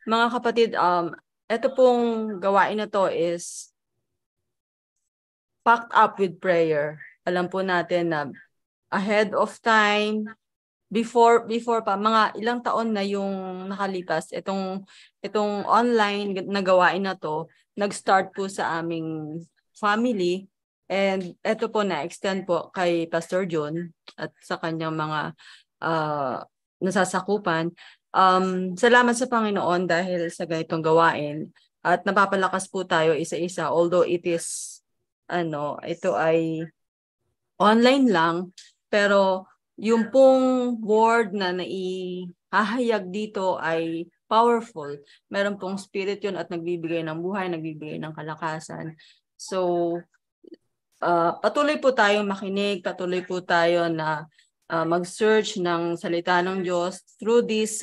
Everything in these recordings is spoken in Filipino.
Mga kapatid, ito pong gawain na to is packed up with prayer. Alam po natin na ahead of time, before pa, mga ilang taon na yung nakalipas, itong online na gawain na to, nag-start po sa aming family. And ito po na-extend po kay Pastor John at sa kanyang mga nasasakupan. Salamat sa Panginoon dahil sa ganitong gawain at napapalakas po tayo isa-isa, although it is ito ay online lang, pero yung pong word na naihahayag dito ay powerful. Meron pong spirit yun at nagbibigay ng buhay, nagbibigay ng kalakasan. So patuloy po tayong makinig, patuloy po tayo na mag-search ng salita ng Diyos through this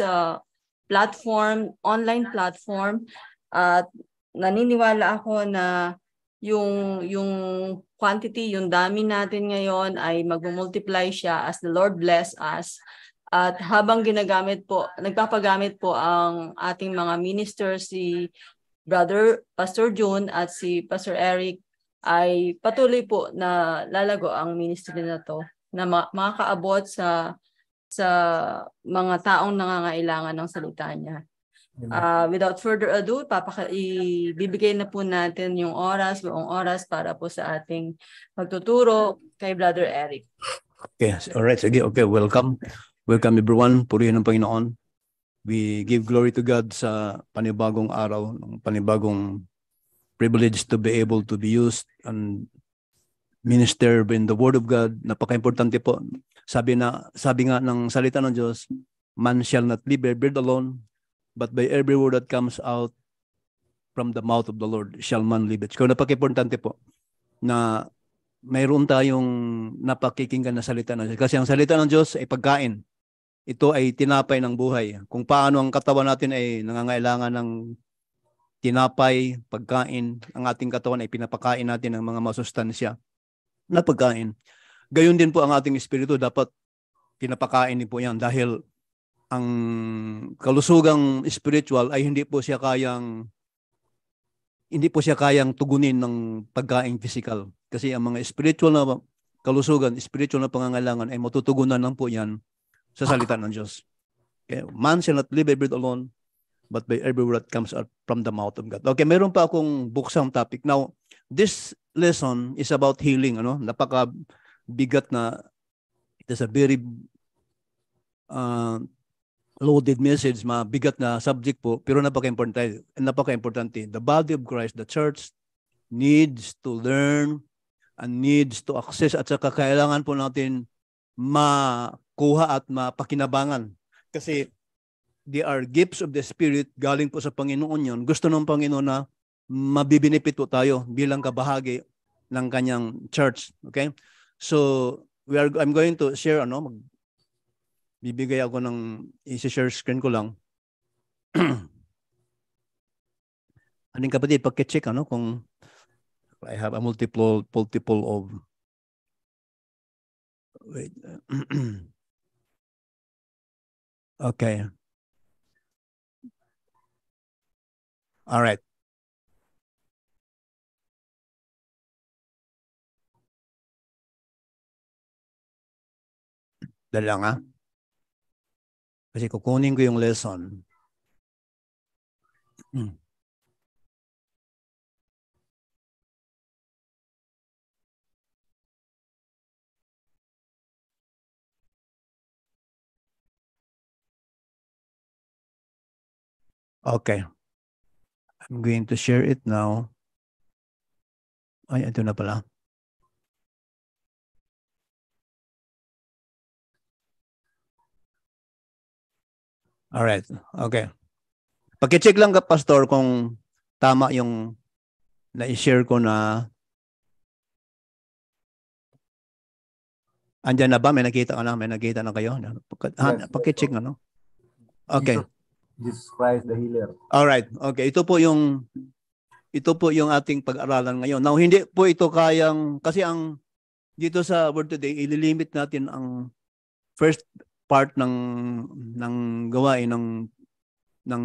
platform, online platform. At naniniwala ako na yung quantity, yung dami natin ngayon ay mag-multiply siya as the Lord bless us. At habang nagpapagamit po ang ating mga ministers, si Brother Pastor June at si Pastor Eric, ay patuloy po na lalago ang ministry na to na makakaabot sa mga taong nangangailangan ng salita niya. Without further ado, ibibigay na po natin yung buong oras para po sa ating magtuturo kay Brother Eric. Okay, all right. Sige, okay, welcome. Welcome everyone. Purihin ng Panginoon. We give glory to God sa panibagong araw, panibagong privilege to be able to be used and minister in the Word of God. Napaka-importante po. Sabi nga ng salita ng Diyos, man shall not live by bread alone, but by every word that comes out from the mouth of the Lord shall man live. So napaka-importante po na mayroon tayong napakikinggan na salita ng Diyos. Kasi ang salita ng Diyos ay pagkain. Ito ay tinapay ng buhay. Kung paano ang katawan natin ay nangangailangan ng tinapay, pagkain, ang ating katawan ay pinapakain natin ng mga masustansya na pagkain. Gayon din po ang ating espiritu, dapat pinapakain din po yan dahil ang kalusugang spiritual ay hindi po siya kayang tugunin ng pagkain physical. Kasi ang mga spiritual na kalusugan, spiritual na pangangailangan ay matutugunan lang po yan sa salita ng Diyos. Okay? Man shall not live by bread alone, but by every word that comes out from the mouth of God. Okay, meron pa akong buksang topic. Now, this lesson is about healing. Napaka-bigat na, it is a very loaded message, mabigat na subject po, pero napaka-importante. The body of Christ, the church, needs to learn and needs to access at saka kailangan po natin makuha at mapakinabangan. Kasi they are gifts of the Spirit, galing po sa Panginoon yun. Gusto ng Panginoon na mabibinipit po tayo bilang kabahagi ng kanyang church. Okay? So, I'm going to share, bibigay ako ng i-share screen ko lang. Aning kapatid, pagka-check, kung I have a multiple of, wait. Okay. All right. Dali lang, ha? Kasi kukunin ko yung lesson. Okay. I'm going to share it now. Ay, ito na pala. Alright. Okay. Paki-check lang ka, Pastor, kung tama yung na-share ko na. Andyan na ba? May nakita ka na? May nakita na kayo? Yes, paki-check nga, no? Okay. Jesus Christ the healer. Alright. Okay. Ito po yung ating pag-aralan ngayon. Now, hindi po ito kayang, kasi dito sa Word Today, ililimit natin ang first part ng gawain ng ng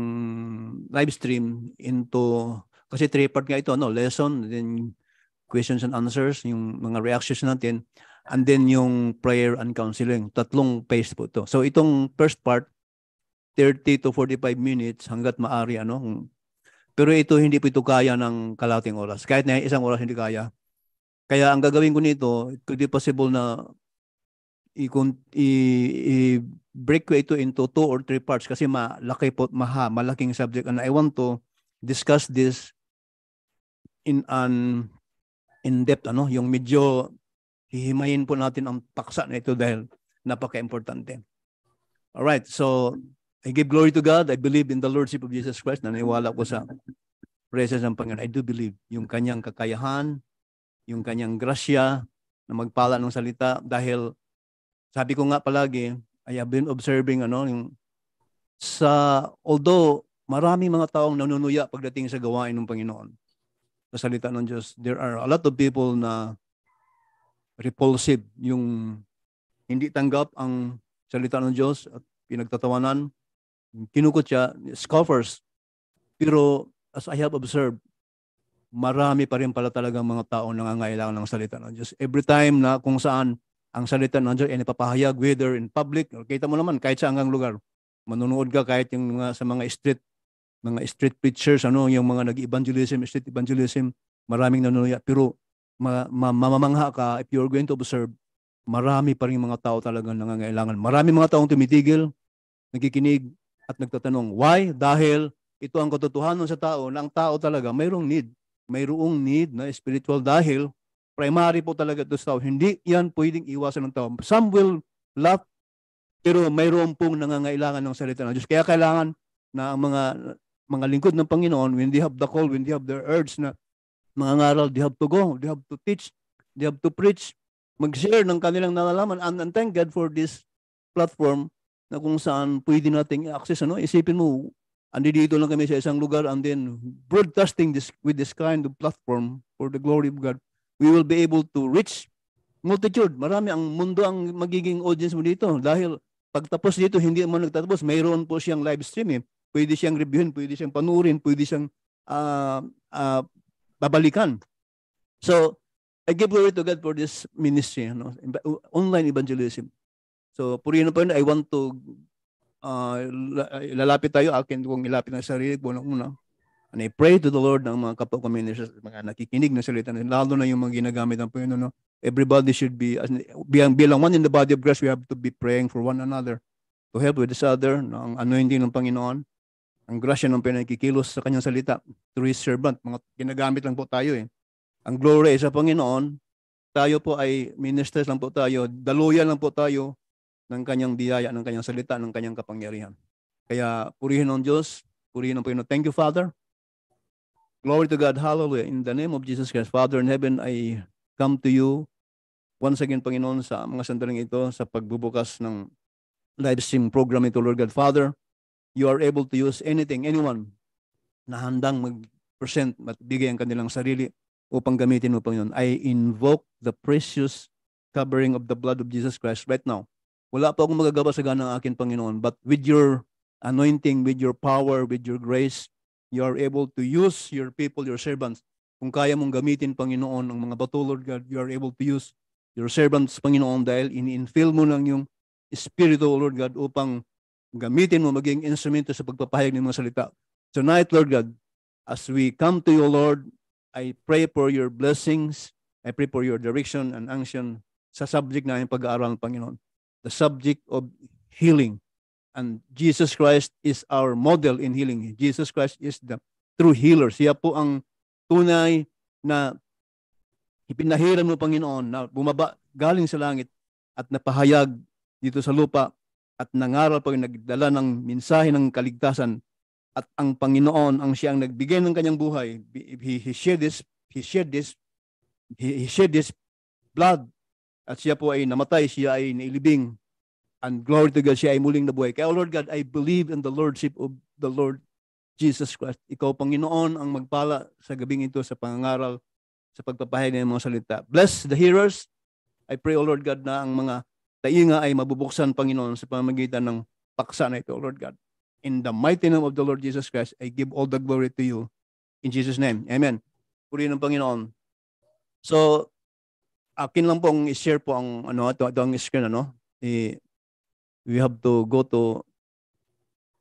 live stream into, kasi 3-part nga ito, no? Lesson, then questions and answers, yung mga reactions natin, and then yung prayer and counseling. 3 phase po ito. So itong first part, 30 to 45 minutes hanggat maari, ano? Pero ito, hindi po ito kaya ng kalating oras. Kahit na 1 oras, hindi kaya. Kaya ang gagawin ko nito, it could be possible na i-break ko ito into 2 or 3 parts kasi malaki po, malaking subject, and I want to discuss this in depth, ano, yung medyo hihimayin po natin ang paksa na ito dahil napaka-importante. Alright, so I give glory to God. I believe in the Lordship of Jesus Christ. Naniwala ko sa presence ng Panginoon. I do believe yung kanyang kakayahan, yung kanyang grasya na magpala ng salita, dahil sabi ko nga palagi, I have been observing, yung although marami mga taong nanunuya pagdating sa gawain ng Panginoon, sa salita ng Diyos, there are a lot of people na repulsive, yung hindi tanggap ang salita ng Diyos at pinagtatawanan, kinukot siya, scoffers. Pero as I have observed, marami pa rin pala talagang mga taong nangangailangan ng salita ng Diyos. Every time na kung saan ang salita ng Diyos ay napapahayag, whether in public, or kita mo naman kahit sa hanggang lugar, manunood ka kahit yung sa mga street preachers, yung mga nag-evangelism, street evangelism, maraming nanunuya. Pero mamamangha ka, if you're going to observe, marami pa rin mga tao talagang nangangailangan. Marami mga taong tumitigil, nagkikinig, at nagtatanong. Why? Dahil ito ang katotohanan sa tao, na ang tao talaga mayroong need na spiritual, dahil primary po talaga ito sa tao. Hindi yan pwedeng iwasan ng tao. Some will laugh, pero mayroon pong nangangailangan ng salita ng Diyos. Kaya kailangan na ang mga lingkod ng Panginoon, when they have the call, when they have their urge na mangangaral, they have to go, they have to teach, they have to preach, mag-share ng kanilang nalalaman. And thank God for this platform na kung saan pwede nating access. Isipin mo, andito lang kami sa isang lugar, and then broadcasting this with this kind of platform for the glory of God, we will be able to reach multitude. Marami ang mundo ang magiging audience mo dito, dahil pagtapos dito, hindi mo nagtatapos, mayroon po siyang live stream. Pwede siyang reviewin, pwede siyang panurin, pwede siyang babalikan. So, I give glory to God for this ministry, online evangelism. So, purihin po yun, I want to lalapit tayo, akin kung ilapit ng sarili ko una. And I pray to the Lord ng mga kapwa ko ministers, mga nakikinig ng salita, lalo na yung mga ginagamit ng Panginoon. Everybody should be, bilang one in the body of Christ, we have to be praying for one another, to help with each other, ang anointing ng Panginoon, ang grasya ng pinakikilos sa kanyang salita through His servant. Mga ginagamit lang po tayo Ang glory sa Panginoon, tayo po ay ministers lang po tayo, daluyan lang po tayo ng kanyang biyaya, ng kanyang salita, ng kanyang kapangyarihan. Kaya purihin ang Diyos, purihin ang Panginoon. Thank you, Father. Glory to God. Hallelujah. In the name of Jesus Christ, Father in heaven, I come to you once again, Panginoon, sa mga sandaling ito, sa pagbubukas ng live stream program ito, Lord God. Father, you are able to use anyone na handang mag-present at bigay ang kanilang sarili upang gamitin mo, Panginoon. I invoke the precious covering of the blood of Jesus Christ right now. Wala pa akong magagawa sa ganang akin, Panginoon, but with your anointing, with your power, with your grace, you are able to use your people, your servants. Kung kaya mong gamitin, Panginoon, ang mga bato, Lord God, you are able to use your servants, Panginoon, dahil in-infill mo ng yung Espiritu, Lord God, upang gamitin mo, maging instrumento sa pagpapahayag ng mga salita. Tonight, Lord God, as we come to you, Lord, I pray for your blessings. I pray for your direction and unction sa subject na yung pag-aaral ng Panginoon. The subject of healing. And Jesus Christ is our model in healing. Jesus Christ is the true healer. Siya po ang tunay na ipinahiram mo, Panginoon, na bumaba galing sa langit at napahayag dito sa lupa at nangaral pa rin, nagdala ng mensahe ng kaligtasan. At ang Panginoon ang siyang nagbigay ng kanyang buhay. He shed this blood. At siya po ay namatay, siya ay nailibing. And glory to God, siya ay muling nabuhay. Kaya, Lord God, I believe in the Lordship of the Lord Jesus Christ. Ikaw, Panginoon, ang magpala sa gabing ito sa pangangaral, sa pagpapahayag ng mga salita. Bless the hearers. I pray, O Lord God, na ang mga tainga ay mabubuksan, Panginoon, sa pamamagitan ng paksa na ito, Lord God. In the mighty name of the Lord Jesus Christ, I give all the glory to you. In Jesus' name. Amen. Purihin ng Panginoon. So, akin lang pong i-share po ang ito ang screen we have to go to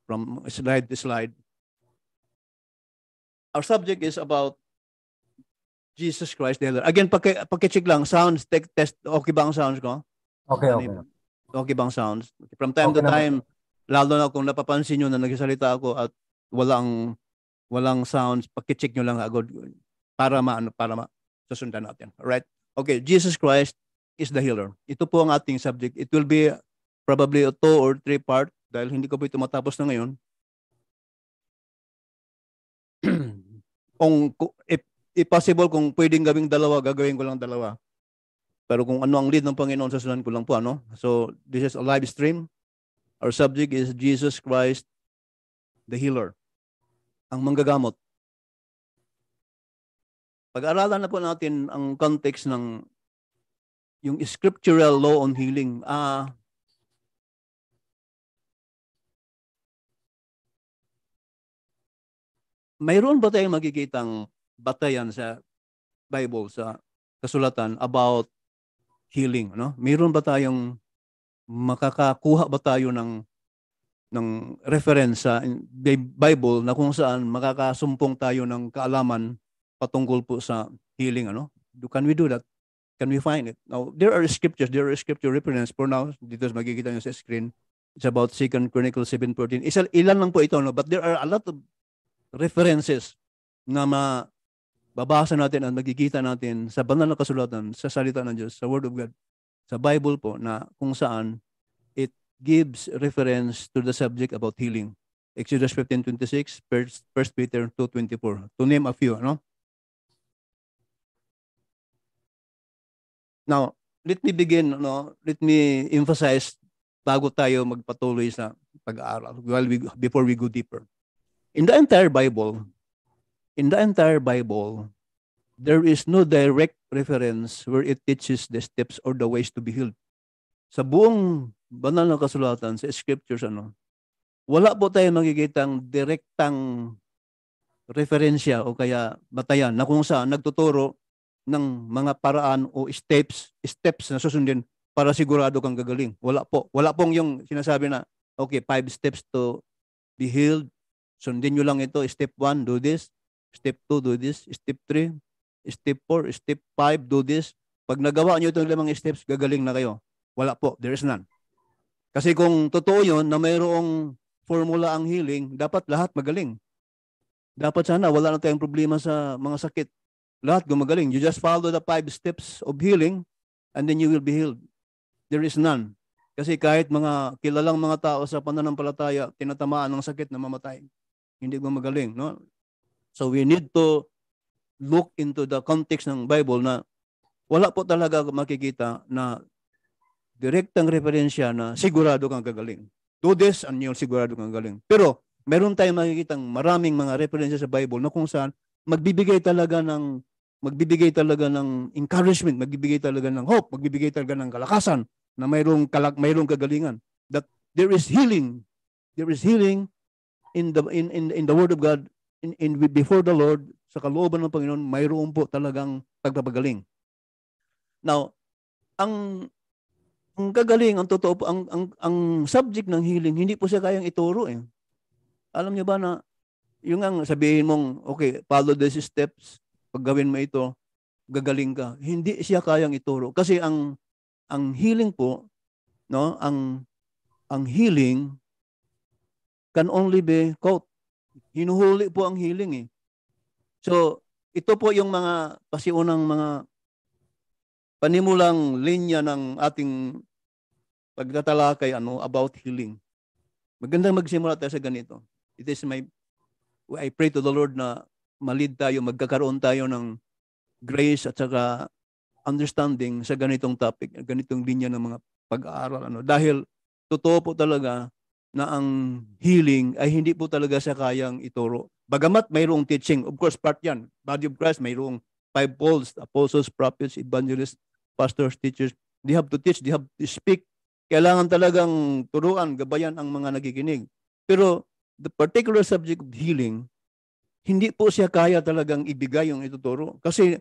from slide to slide. Our subject is about Jesus Christ the healer. Again, paki-check lang sounds test, okay ba ang sounds ko? Okay. Okay bang sounds? From time Okay to time, lalo na kung napapansin nyo na nagsasalita ako at walang sounds, paki-check nyo lang agad para susundan natin. Alright? Okay, Jesus Christ is the healer. Ito po ang ating subject. It will be probably a 2 or 3 part dahil hindi ko po ito matapos na ngayon. If possible, kung pwedeng gawing dalawa, gagawin ko lang dalawa. Pero kung ano ang lead ng Panginoon, sasundan ko lang po. So, this is a live stream. Our subject is Jesus Christ, the healer. Ang manggagamot. Pag-aralan na po natin ang context ng yung scriptural law on healing. Mayroon ba tayong magkikitang batayan sa Bible, sa kasulatan about healing? Mayroon ba tayong makakakuha ba tayo ng reference sa Bible na kung saan makakasumpong tayo ng kaalaman patungkol po sa healing? Can we do that? Can we find it? Now, there are scripture reference for now. Dito magkikita nyo sa screen. It's about 2 Chronicles 7:14. Ilan lang po ito, but there are a lot of references na mababasa natin at magkikita natin sa banal na kasulatan, sa salita ng Diyos, sa Word of God, sa Bible po, na kung saan it gives reference to the subject about healing. Exodus 15:26, 1 Peter 2:24, to name a few. Now, let me begin, let me emphasize bago tayo magpatuloy sa pag-aaral, before we go deeper. In the entire Bible, there is no direct reference where it teaches the steps or the ways to be healed. Sa buong banal na kasulatan, sa scriptures, wala po tayong makikitang direktang referensya o kaya batayan na kung saan nagtuturo ng mga paraan o steps na susundin para sigurado kang gagaling. Wala po. Wala pong yung sinasabi na, okay, 5 steps to be healed. Sundin nyo lang ito. Step 1, do this. Step 2, do this. Step 3, step 4, step 5, do this. Pag nagawa nyo itong 5 steps, gagaling na kayo. Wala po. There is none. Kasi kung totoo yun na mayroong formula ang healing, dapat lahat magaling. Dapat sana wala na tayong problema sa mga sakit. Lahat gumagaling. You just follow the 5 steps of healing and then you will be healed. There is none. Kasi kahit mga kilalang mga tao sa pananampalataya, tinatamaan ng sakit na mamatay. Hindi gumagaling. So we need to look into the context ng Bible na wala po talaga makikita na direktang referensya na sigurado kang gagaling. Do this and you'll sigurado kang gagaling. Pero meron tayong makikitang maraming mga referensya sa Bible na kung saan magbibigay talaga ng encouragement, magbibigay talaga ng hope, magbibigay talaga ng kalakasan na mayroong kagalingan. That there is healing. There is healing in the Word of God, in before the Lord, sa kalooban ng Panginoon, mayroon po talagang pagpapagaling. Now, ang kagaling, ang totoo po, ang subject ng healing, hindi po siya kayang ituro eh. Alam niyo ba na, yung ang sabihin mong, okay, follow these steps, pag gawin mo ito, gagaling ka. Hindi siya kayang ituro. Kasi ang healing po, ang healing can only be caught. Hinuhuli po ang healing eh. So, ito po yung mga pasiunang mga panimulang linya ng ating pagtatalakay about healing. Magandang magsimula tayo sa ganito. I pray to the Lord na malid tayo, magkakaroon tayo ng grace at saka understanding sa ganitong topic, ganitong linya ng mga pag-aaral. Dahil totoo po talaga na ang healing ay hindi po talaga siya kayang ituro. Bagamat mayroong teaching, of course, part yan. Body of Christ, mayroong 5 folds, apostles, prophets, evangelists, pastors, teachers. They have to teach, they have to speak. Kailangan talagang turuan, gabayan ang mga nakikinig. Pero the particular subject of healing, hindi po siya kaya talagang ibigay yung ituturo. Kasi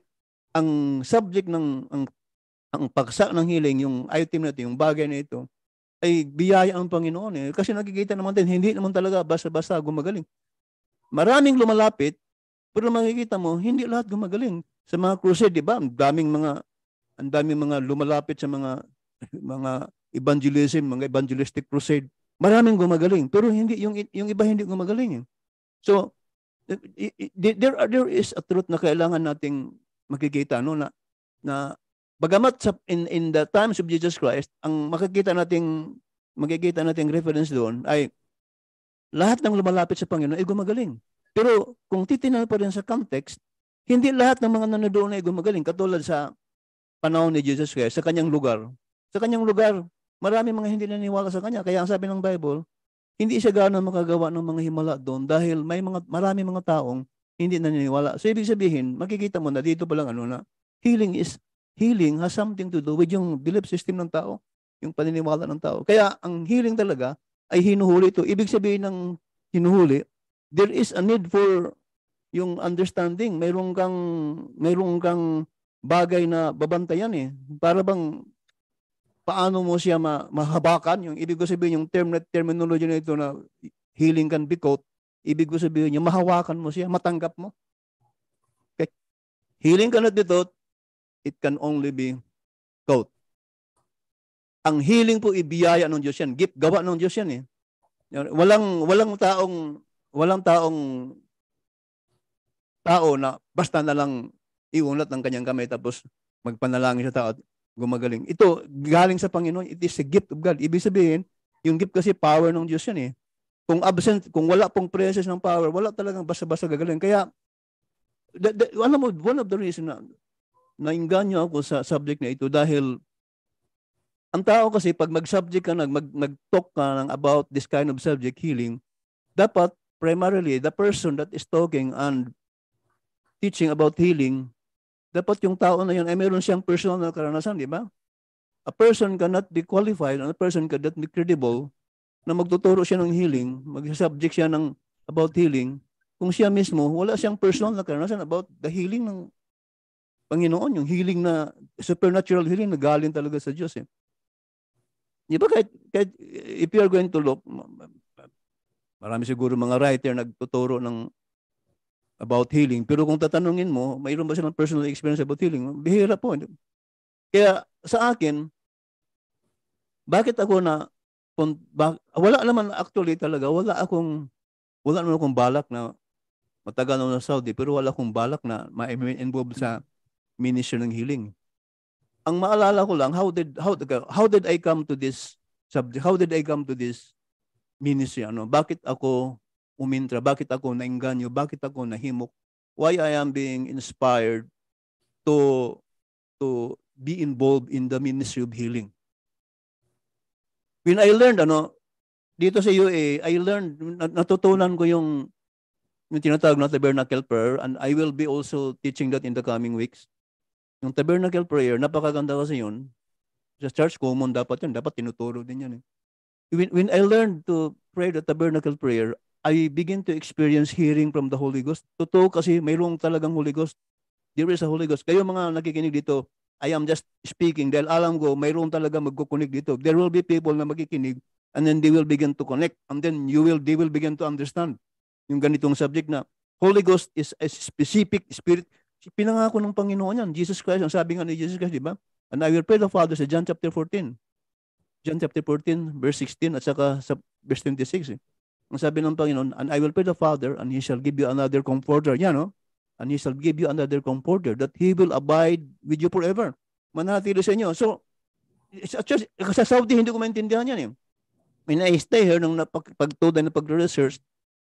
ang subject ang paksa ng healing, yung item na ito, yung bagay na ito, ay biyaya ang Panginoon eh. Kasi nakikita naman din, hindi naman talaga basta-basta gumagaling. Maraming lumalapit, pero makikita mo, hindi lahat gumagaling. Sa mga crusade, di ba? Ang daming mga lumalapit sa mga evangelism, mga evangelistic crusade. Maraming gumagaling, pero hindi yung iba hindi gumagaling. So, there is a truth na kailangan nating makikita na bagamat in the times of Jesus Christ, ang makikita nating reference doon ay lahat ng lumalapit sa Panginoon ay gumagaling. Pero kung titingnan pa rin sa context, hindi lahat ng mga nanonood ay gumagaling. Katulad sa panahon ni Jesus Christ, sa kanyang lugar. Sa kanyang lugar, marami mga hindi naniniwala sa kanya. Kaya ang sabi ng Bible, hindi siya gaano makagawa ng mga himala doon dahil marami mga taong hindi naniniwala. So ibig sabihin, makikita mo na dito pa lang na healing has something to do with yung belief system ng tao, yung paniniwala ng tao. Kaya ang healing talaga ay hinuhuli ito. Ibig sabihin ng hinuhuli, there is a need for yung understanding. Mayroong kang bagay na babantayan eh. Para bang paano mo siya mahabakan? Yung ibig ko sabihin, yung terminology na ito na healing can be caught, ibig ko sabihin yung mahawakan mo siya, matanggap mo. Okay. Healing cannot be taught, it can only be caught. Ang healing po ibiyaya ng Diyos yan. Gift, gawa ng Diyos yan eh. Walang tao na basta na lang iunat ng kanyang kamay tapos magpanalangin sa tao at gumagaling. Ito, galing sa Panginoon, it is a gift of God. Ibig sabihin, yung gift kasi power ng Diyos yan eh. Kung wala pong presence ng power, wala talagang basta-basta gagaling. Kaya, alam mo, one of the reason na nainganyo ako sa subject na ito dahil ang tao kasi pag mag-subject ka, nag-talk ka about this kind of subject, healing, dapat primarily the person that is talking and teaching about healing, dapat yung tao na yun ay meron siyang personal na karanasan, di ba? A person cannot be qualified, a person cannot be credible na magtuturo siya ng healing, mag-subject siya about healing, kung siya mismo, wala siyang personal na karanasan about the healing ng Panginoon, yung healing na, supernatural healing na galing talaga sa Diyos eh. Di ba kahit if you are going to look, marami siguro mga writer nagtuturo about healing, pero kung tatanungin mo, mayroon ba silang personal experience about healing? Bihira po. Kaya sa akin, bakit ako wala naman actually talaga, wala naman akong balak na matagal na sa Saudi, pero wala akong balak na ma-involve sa ministry ng healing. Ang maalala ko lang, how did I come to this subject? How did I come to this ministry? Bakit ako umintra? Bakit ako nainganyo? Bakit ako nahimok? Why I am being inspired to be involved in the ministry of healing? When I learned, dito sa UA, I learned, natutunan ko yung tinatawag na tabernacle prayer, and I will be also teaching that in the coming weeks. Yung tabernacle prayer, napakaganda kasi yun. Sa church common dapat yun. Dapat tinuturo din yan. When I learned to pray the tabernacle prayer, I begin to experience hearing from the Holy Ghost. Totoo kasi mayroong talagang Holy Ghost. There is a Holy Ghost. Kayo mga nakikinig dito, I am just speaking dahil alam ko mayroong talaga magkukunig dito. There will be people na makikinig and then they will begin to connect and then they will begin to understand yung ganitong subject na Holy Ghost is a specific spirit. Pinangako ng Panginoon yan. Jesus Christ, ang sabi nga ni Jesus Christ, di ba? And I will pray the Father sa John chapter 14. John chapter 14, verse 16 at saka sa verse 26. Ang sabi ng Panginoon, and I will pray the Father and He shall give you another comforter. Yan, no? And He shall give you another comforter that He will abide with you forever. Manatili sa inyo. So, sa Saudi, hindi ko maintindihan yan. When I stay here, nung pagtuday na pag-research,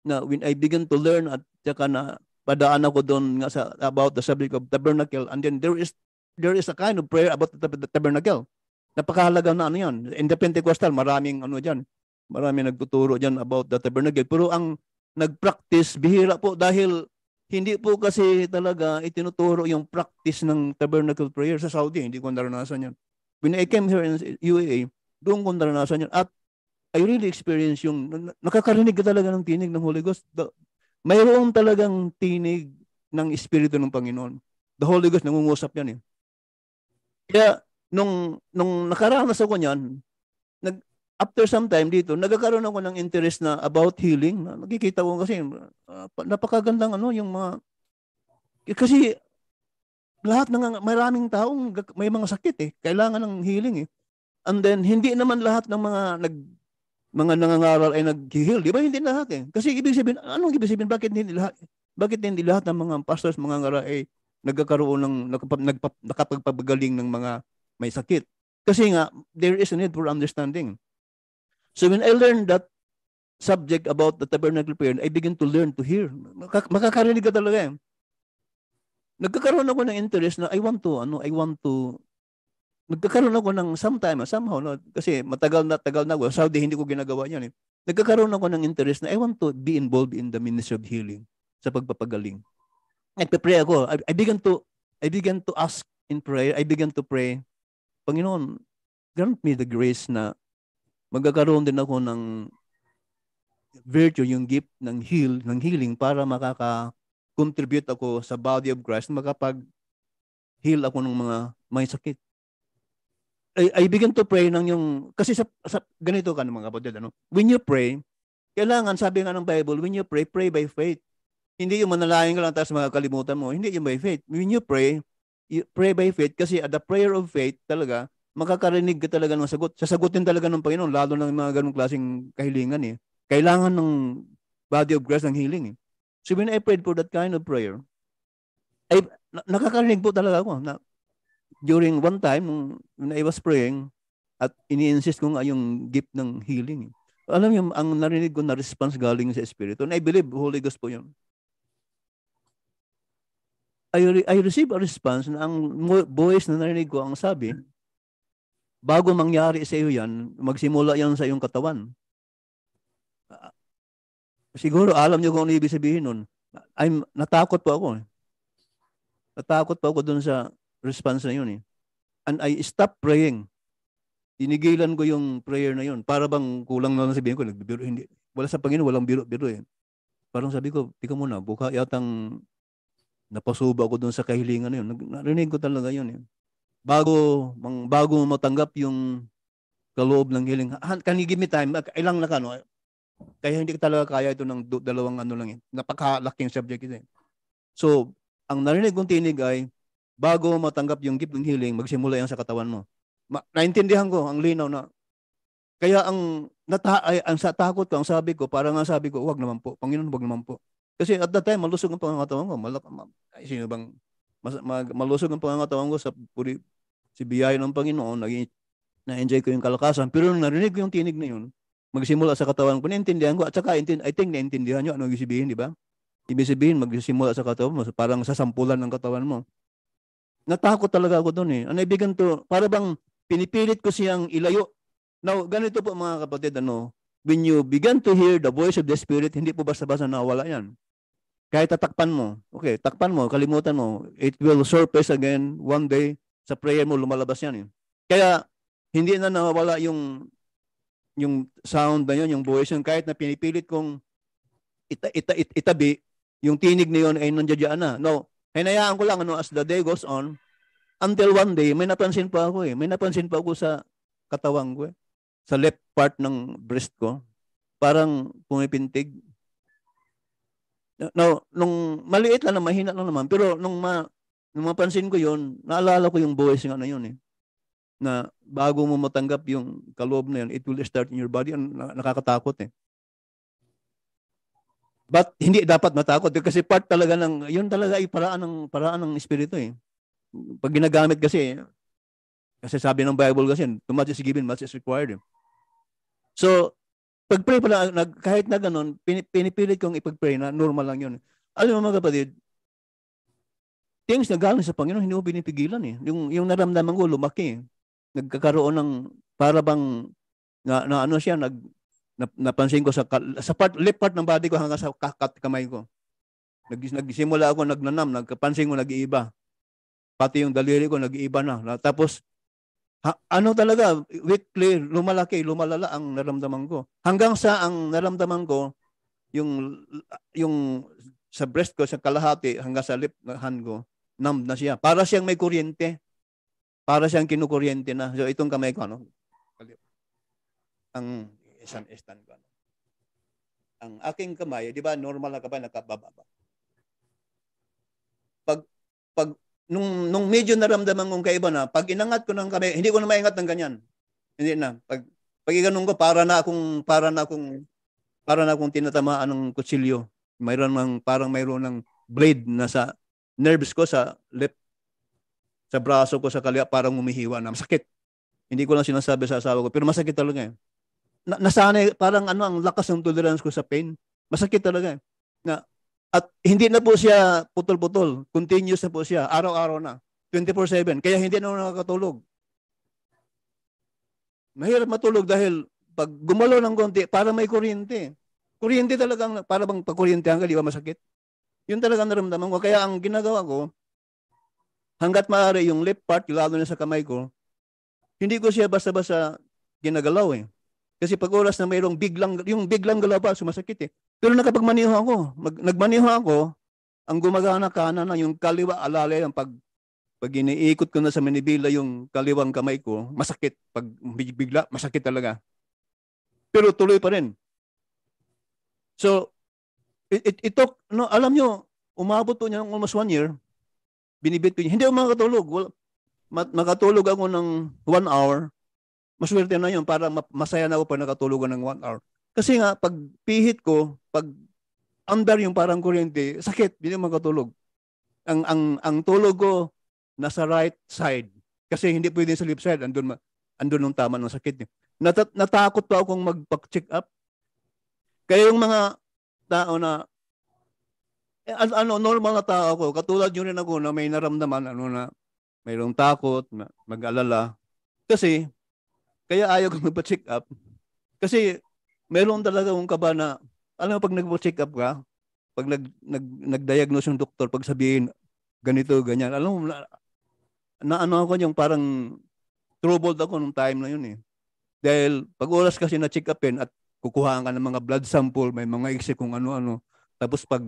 na when I begin to learn at saka na padaan ako doon nga about the subject of tabernacle, and then there is a kind of prayer about the tabernacle. Napakahalaga na yan. In the Pentecostal, maraming dyan. Maraming nagtuturo dyan about the tabernacle. Pero ang nag-practice, bihira po dahil hindi po kasi talaga itinuturo yung practice ng tabernacle prayer sa Saudi. Hindi ko naranasan yan. When I came here in UAE, doon ko naranasan yan. At I really experience yung nakakarinig ka talaga ng tinig ng Holy Ghost. Mayroon talagang tinig ng Espiritu ng Panginoon. The Holy Ghost nangungusap yan eh. Kaya nung nakaranas ako niyan, after some time dito, nagkakaroon ako ng interest na about healing. Nakikita ko kasi napakagandang yung mga kasi lahat ng maraming taong may mga sakit eh, kailangan ng healing eh. And then hindi naman lahat ng mga nangangaral ay nag-heal, di ba? Hindi lahat eh. Kasi ibig sabihin, anong ibig sabihin? Bakit hindi lahat ng mga pastors, mga ngaral ay nagkakaroon ng nakapagpagaling ng mga may sakit? Kasi nga, there is a need for understanding. So when I learned that subject about the tabernacle prayer, I begin to learn to hear. Makakarinig ka talaga eh. Nagkakaroon ako ng interest na nagkakaroon ako ng somehow, no? Kasi tagal na ako. Saudi, hindi ko ginagawa yan eh. Nagkakaroon ako ng interest na I want to be involved in the ministry of healing, sa pagpapagaling. Nagpe-pray ako. I began to ask in prayer. I began to pray, Panginoon, grant me the grace na magkakaroon din ako ng virtue, yung gift ng healing para makaka-contribute ako sa body of Christ, makapag-heal ako ng mga may sakit. I begin to pray kasi sa ganito ka mga kapatid, when you pray, kailangan, sabi nga ng Bible, when you pray by faith. Hindi yung manalangin ka lang tapos makakalimutan mo. Hindi yung by faith. When you pray by faith kasi at the prayer of faith talaga, makakarinig ka talaga ng sagot. Sasagutin talaga ng Panginoon, lalo ng mga ganung klaseng kahilingan eh. Kailangan ng body of Christ ng healing eh. So when I prayed for that kind of prayer, nakakarinig po talaga ako na during one time, when I was praying, at ini-insist ko nga yung gift ng healing. Alam niyo, ang narinig ko na response galing sa Espiritu. And I believe, Holy Ghost po yun. I received a response na ang voice na narinig ko, ang sabi, bago mangyari sa iyo yan, magsimula yan sa iyong katawan. Siguro, alam niyo kung ano ibig sabihin nun. Natakot po ako. Natakot po ako dun sa response na yun eh. And I stopped praying. Tinigilan ko yung prayer na yun. Para bang kulang na lang sabihin ko, nagbibiro, hindi. Wala sa Panginoon, walang biro-biro eh. Parang sabi ko, tika muna, buka yatang napasuba ako dun sa kahilingan na yun. Narinig ko talaga yun eh. Bago matanggap yung kaloob ng healing. Can you give me time? Ilang na ka, no? Kaya hindi ka talaga kaya ito ng dalawang lang eh. Napakalaking subject ito eh. So, ang narinig kong tinig ay, bago matanggap yung gift ng healing, magsimula yan sa katawan mo. Naintindihan ko, ang linaw na. Kaya ang sa takot ko, ang sabi ko, parang nga sabi ko, wag naman po. Panginoon, wag naman po. Kasi at that time, malusog ang pangangatawan ko. Sino bang malusog ang pangangatawan ko sa si biyaya ng Panginoon, na-enjoy ko yung kalakasan. Pero nung narinig ko yung tinig na yun, magsimula sa katawan ko, naintindihan ko. At saka, I think naintindihan nyo ano ibig sabihin, di ba? Ibig sabihin, magsimula sa katawan mo, parang sasampulan ng katawan mo. Natakot talaga ako doon eh. Ang ibigan to, para bang pinipilit ko siyang ilayo. Now, ganito po mga kapatid, when you begin to hear the voice of the Spirit, hindi po basta-basta nawala yan. Kahit tatakpan mo, okay, takpan mo, kalimutan mo, it will surface again one day, sa prayer mo, lumalabas yan eh. Kaya, hindi na nawala yung sound na yun, yung voice yun, kahit na pinipilit kong itabi, yung tinig na yun ay nandiyan na. No, hinayaan ko lang as the day goes on, until one day, may napansin pa ako eh. May napansin pa ako sa katawang ko eh. Sa left part ng breast ko. Parang pumipintig. Now, nung maliit lang na, mahina lang naman. Pero nung mapansin ko yun, naalala ko yung voice nga na yun eh. Na bago mo matanggap yung kaloob na yun, it will start in your body. Nakakatakot eh. But hindi dapat matakot kasi part talaga yun talaga ay paraan ng Espiritu eh. Pag ginagamit kasi sabi ng Bible kasi, too much is given, much is required. So, pag-pray pala, kahit na ganun, pinipilit kong ipag-pray na normal lang yun. Alam mo mga kapatid, things na galing sa Panginoon, hindi mo pinipigilan eh. Yung naramdaman ko, lumaki eh. Nagkakaroon ng, para bang, napansin ko sa left part ng body ko hanggang sa kamay ko. Nagsimula ako, nagnanam, nagkapansin ko, nag-iiba. Pati yung daliri ko, nag-iiba na. Tapos, Ano talaga, weekly, lumalaki, lumalala ang naramdaman ko. Hanggang sa ang naramdaman ko, yung sa breast ko, sa kalahati, hanggang sa lip hand ko, numb na siya. Para siyang may kuryente. Para siyang kinukuryente na. So itong kamay ko, ano? Ang isang stand ko. Ang aking kamay, di ba, normal na kamay, nakababa. Pag nung medyo naramdaman kong kaiba na, pag inangat ko ng kamay, hindi ko na maingat ng ganyan. Hindi na. Pag iganong ko, para na akong tinatamaan ng kutsilyo. Parang mayroon ng blade na sa nerves ko sa left, sa braso ko sa kaliwa, parang humihiwa na. Masakit. Hindi ko lang sinasabi sa asawa ko, pero masakit talaga eh. Nasanay, parang ang lakas ng tolerance ko sa pain. Masakit talaga eh. At hindi na po siya putol-putol. Continuous na po siya. Araw-araw na. 24/7. Kaya hindi na ako nakakatulog. Mahirap matulog dahil pag gumalaw ng konti, para may kuryente. Kuryente talagang, para bang pagkuryente hanggang, di ba masakit? Yun talaga naramdaman ko. Kaya ang ginagawa ko, hanggat maaari yung left part, lalo na sa kamay ko, hindi ko siya basta-basta ginagalaw eh. Kasi pag oras na mayroong yung biglang galaw pa, sumasakit eh. Pero nakapagmaniho ako, nagmaniho ako, ang gumagana kanan na yung kaliwa alalay, pag iniikot ko na sa manibela yung kaliwang kamay ko, masakit. Pag bigla, masakit talaga. Pero tuloy pa rin. So, ito, alam nyo, umabot po niya ng almost 1 year, binibit ko niya. Hindi ako makatulog. Makatulog ako ng 1 hour. Maswerte na yun para masaya na ako pag nakatulog ng 1 hour. Kasi nga, pag pihit ko, pag under yung parang kuryente, sakit, hindi makatulog. Ang tulog ko nasa right side. Kasi hindi pwede sa left side. Andun yung tama ng sakit niya. Natakot pa akong magpa-check up. Kaya yung mga tao na normal na tao ako, katulad yun rin ako na may naramdaman, na mayroong takot, mag-alala. Kasi kaya ayaw ko magpa-check up. Kasi meron talaga akong kaba na, alam mo, pag nagpa-check up ka, pag nag-diagnose yung doktor, pag sabihin, ganito, ganyan, alam mo, ako yung parang troubled ako nung time na yun eh. Dahil pag oras kasi na-check upin at kukuhaan ka ng mga blood sample, may mga exit kung ano-ano, tapos pag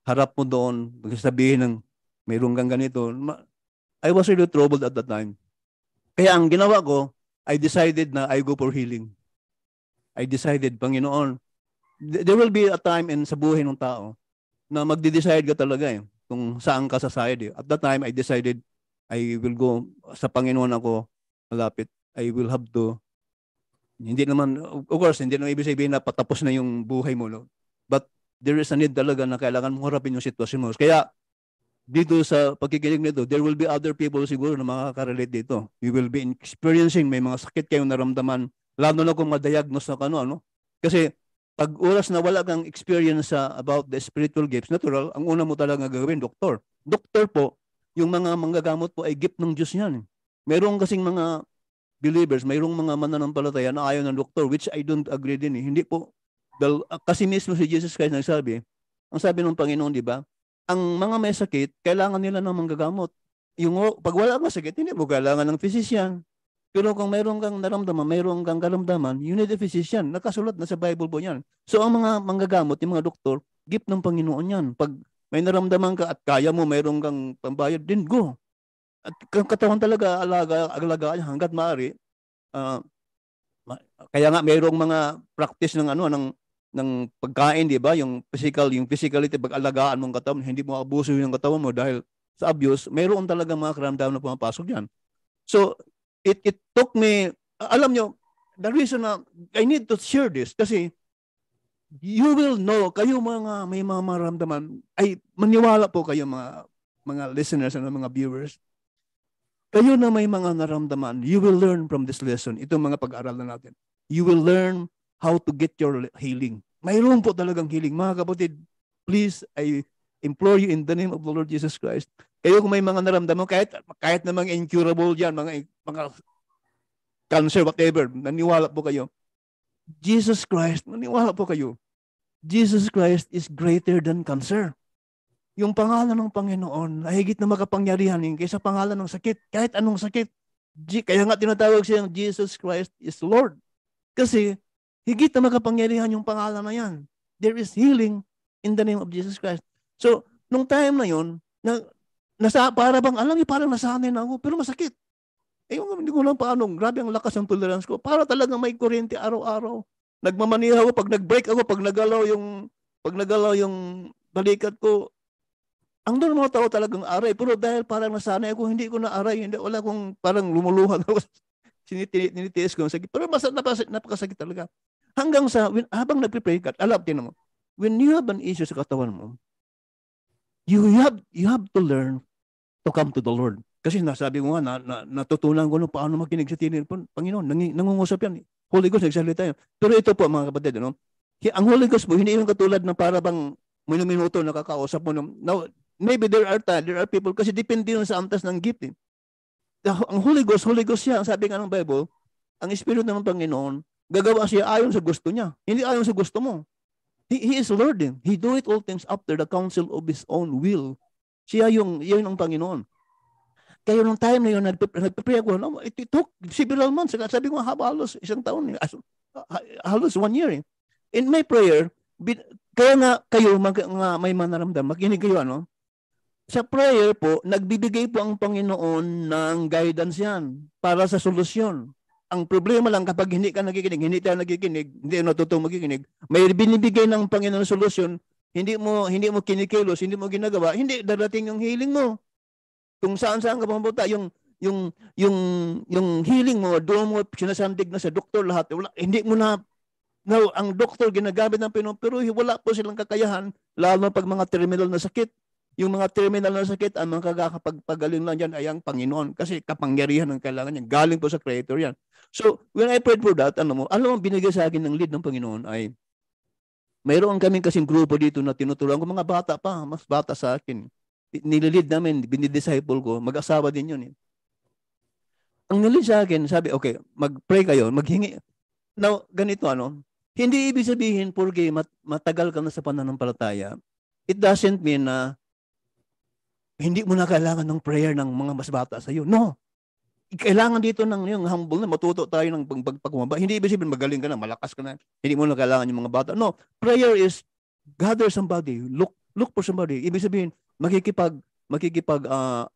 harap mo doon, sabihin ng mayroong kang ganito, I was really troubled at that time. Kaya ang ginawa ko, I decided na I go for healing. I decided, Panginoon, there will be a time sa buhay ng tao na magde-decide ka talaga eh, kung saan ka sa side eh. At that time, I decided I will go sa Panginoon ako malapit. I will have to, hindi naman, of course, hindi naman ibig sabihin na patapos na yung buhay mo. No? But there is a need talaga na kailangan mong harapin yung sitwasyon mo. Kaya, dito sa pagkikinig nito, there will be other people siguro na makaka-relate dito. You will be experiencing, may mga sakit kayong naramdaman, lalo na kung ma-diagnose na ano. Kasi pag oras na wala kang experience about the spiritual gifts, natural, ang una mo talaga gagawin, doktor. Doktor po, yung mga manggagamot po ay gift ng Diyos yan. Mayroong kasing mga believers, mayroong mga mananampalataya na ayaw ng doktor, which I don't agree din eh. Hindi po, kasi mismo si Jesus Christ nagsabi, ang sabi ng Panginoon, di ba? Ang mga may sakit, kailangan nila ng manggagamot. Pag wala kang sakit, hindi mo kailangan ng physician. Pero kung mayroon kang naramdaman, mayroon kang karamdaman, you need a physician. Nakasulat na sa Bible po yan. So ang mga manggagamot, yung mga doktor, gift ng Panginoon yan. Pag may naramdaman ka at kaya mo, mayroon kang pambayad, then go. At katawan talaga, alagaan hanggat maaari. Kaya nga mayroong mga practice ng pagkain, di ba? Yung physicality, pag-alagaan mong katawan, hindi mo abuso yung katawan mo dahil sa abuse, mayroon talaga mga karamdaman na pumapasok yan. So, it took me, alam nyo, the reason na I need to share this, kasi you will know, kayo mga may mga maramdaman, ay maniwala po kayo mga listeners and mga viewers, kayo na may mga naramdaman, you will learn from this lesson, itong mga pag-aaralan natin. You will learn how to get your healing. Mayroon po talagang healing. Mga kapatid, please, I implore you in the name of the Lord Jesus Christ. Kayo kung may mga naramdaman, kahit na mga incurable yan, mga cancer, whatever, naniwala po kayo. Jesus Christ, naniwala po kayo. Jesus Christ is greater than cancer. Yung pangalan ng Panginoon ay higit na makapangyarihan kaysa pangalan ng sakit. Kahit anong sakit, Kaya nga tinatawag siyang Jesus Christ is Lord. Kasi higit na makapangyarihan yung pangalan na yan. There is healing in the name of Jesus Christ. So, nung time na yun, para bang, alam niyo, parang nasanay na ako, pero masakit. Hindi ko lang paano, grabe ang lakas ng tolerance ko. Para talagang may kuryente araw-araw. Nagmamaniha ako, pag nag-break ako, pag nagalaw yung balikat ko, ang doon mga tao talagang aray. Pero dahil parang nasanay ako, hindi ko na aray. Wala akong parang lumuluhan ako. Sinitiis ko. Pero napakasakit talaga. Hanggang sa, habang nagpipray ka, tinan mo, when you have an issue sa katawan mo, you have to learn to come to the Lord. Kasi nasabi ko nga, natutunan ko paano makinig sa tinig po. Panginoon, nangungusap yan. Holy Ghost, nagsalita yan. Pero ito po, mga kapatid, ang Holy Ghost po, hindi yung katulad na para bang minuto nakakausap mo. Now, maybe there are people, kasi depende yun sa antas ng gift. Ang Holy Ghost siya. Ang sabi nga ng Bible, ang Espiritu ng Panginoon, gagawa siya ayon sa gusto niya. Hindi ayon sa gusto mo. He is Lord. He do it all things after the counsel of His own will. Yun ang Panginoon. Kaya nung time na yun, nagpapray ako, it took several months. Sabi ko, halos isang taon, halos 1 year. In my prayer, kaya nga kayo, may manaramdam, makinig kayo, sa prayer po, nagbibigay po ang Panginoon ng guidance yan para sa solusyon. Ang problema lang kapag hindi ka nakikinig, hindi tayo nakikinig, hindi natutong makikinig, may binibigay ng Panginoon solusyon, hindi mo kinikilos, hindi mo ginagawa, hindi darating yung healing mo. Kung saan ka pumunta, yung healing mo, doon mo sinasandig na sa doktor lahat. Hindi mo na, ang doktor ginagamit ng Panginoon, pero wala po silang kakayahan, lalo pag mga terminal na sakit. Yung mga terminal na sakit, ang mga kagakapagpagaling lang dyan ay ang Panginoon. Kasi kapangyarihan ang kailangan niya. Galing po sa Creator yan. So, when I prayed for that, alam mo binigay sa akin ng lead ng Panginoon ay, mayroon kaming kasing grupo dito na tinuturuan ko, mga bata pa, mas bata sa akin. Nililid namin, binidisciple ko, mag-asawa din yun. Ang nilid sa akin, sabi, okay, mag-pray kayo, maghingi. Now, ganito, hindi ibig sabihin, porque matagal ka na sa pananampalataya, it doesn't mean na hindi mo na kailangan ng prayer ng mga mas bata sa iyo. No. Kailangan dito ng yung humble na matuto tayo ng pagkumaba. Hindi ibig sabihin magaling ka na, malakas ka na. Hindi mo na kailangan yung mga bata. No. Prayer is gather somebody, look for somebody. Ibig sabihin, makikipag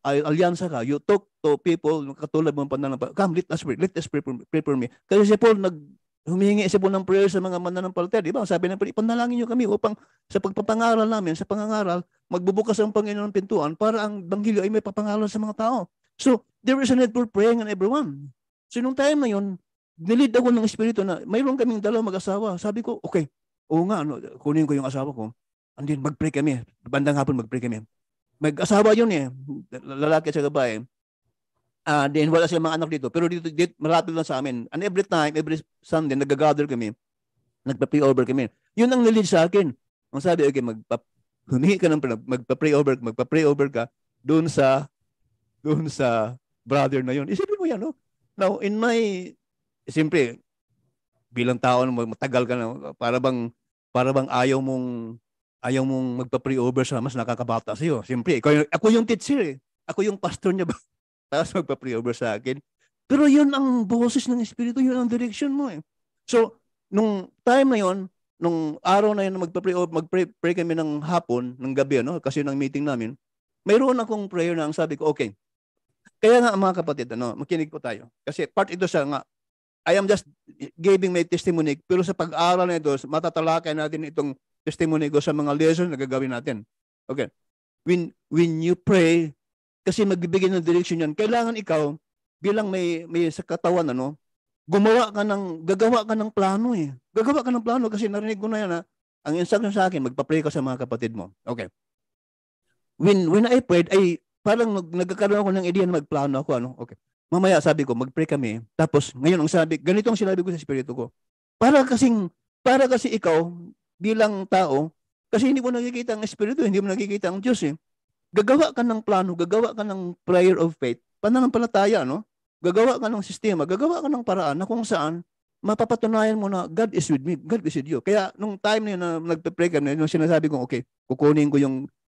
alyansa ka. You talk to people katulad mo pananampalataya. Come, let us pray for me. Kasi si Paul humihingi si Paul ng prayer sa mga mananampalataya, di ba? Sabi ng Panginoon, ipanalangin niyo kami upang sa pagpapangaral namin, sa pangangaral, magbubukas ang Panginoon ng pintuan para ang banghilyo ay may papangaral sa mga tao. So, there is a need for praying on everyone. So, nung time na yun, nilid ako ng Espiritu na mayroon kaming dalawang mag-asawa. Sabi ko, okay, oo nga, kunin ko yung asawa ko. And then, mag-pray kami. Bandang hapon, mag-pray kami. Mag-asawa yun lalaki sa babae. Then wala silang mga anak dito. Pero dito malapit lang sa amin. And every Sunday, nag-gather kami. Nagpa-pray over kami. Yun ang nilid sa akin. Ang sabi, okay, humingi ka ng magpa-pray over ka doon sa brother na yun. Isipin mo yan, no? Now, siyempre, bilang tao, matagal ka na, para bang ayaw mong magpa-pray over sa mas nakakabata sa iyo. Siyempre, ako yung teacher . Ako yung pastor niya. Tapos magpa-pray over sa akin. Pero yun ang boses ng Espiritu, yun ang direction mo . So, nung time na yun, nung araw na yun, mag-pray kami ng hapon, ng gabi, kasi ng meeting namin, mayroon akong prayer na ang sabi ko, okay. Kaya nga mga kapatid, makinig po tayo. Kasi part ito siya nga, I am just giving my testimony, pero sa pag-aaral na ito, matatalakay natin itong testimony ko sa mga lessons na gagawin natin. Okay. When you pray, kasi magbibigay ng direction yan, kailangan ikaw, bilang may sa katawan, gagawa ka ng plano . Gagawa ka ng plano kasi narinig ko na yan, ang instruction sa akin, magpa-pray ka sa mga kapatid mo. Okay. When I prayed, ay parang nagkakaroon ako ng idea na magplano ako. Okay. Mamaya sabi ko, mag-pray kami. Tapos, ngayon, ganito ang sinabi ko sa Espiritu ko. Para kasi ikaw, bilang tao, kasi hindi mo nakikita ang Espiritu, hindi mo nakikita ang Diyos . Gagawa ka ng plano, gagawa ka ng prayer of faith, pananampalataya, gagawa ka ng sistema, gagawa ka ng paraan na kung saan mapapatunayan mo na God is with me, God is with you. Kaya nung time na yun na nagpe-pray kami, nung sinasabi ko, okay, kukunin ko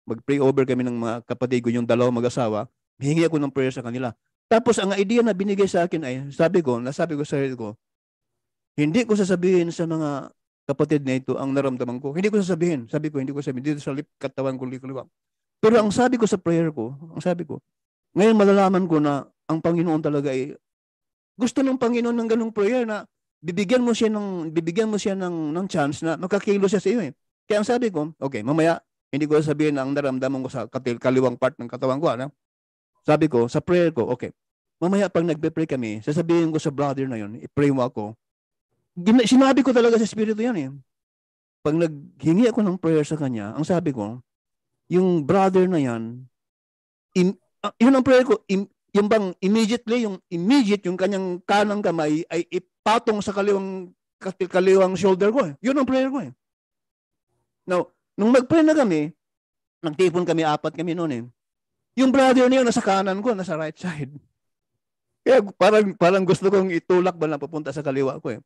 mag-pray over kami ng mga kapatid ko, yung dalawang mag-asawa, hihingi ako ng prayer sa kanila. Tapos ang idea na binigay sa akin ay, nasabi ko sa sarili ko, hindi ko sasabihin sa mga kapatid na ito ang naramdaman ko. Hindi ko sasabihin. Sabi ko, hindi ko sasabihin. Dito sa katawan ko, liwak. Pero ang sabi ko sa prayer ko, ngayon malalaman ko na ang Panginoon talaga ay, gusto ng Panginoon ng ganung prayer na bibigyan mo siya ng chance na makakilo siya sa iyo. Kaya ang sabi ko, okay, mamaya, hindi ko sasabihin ang naramdaman ko sa kaliwang part ng katawan ko. Ano? Sabi ko, sa prayer ko, okay, mamaya pag nagpe-pray kami, sasabihin ko sa brother na yun, i-pray mo ako. Sinabi ko talaga sa Espiritu yan eh. Pag naghingi ako ng prayer sa kanya, ang sabi ko, yung brother na yan, yun ang prayer ko, yung bang immediate yung kanyang kanang kamay ay ipatong sa kaliwang shoulder ko eh. Yun ang prayer ko eh. Now, nung mag-pray na kami, nagtipon kami, 4 kami noon eh. Yung brother niya nasa kanan ko, nasa right side. Kaya parang gusto kong itulak ba na papunta sa kaliwa ko eh.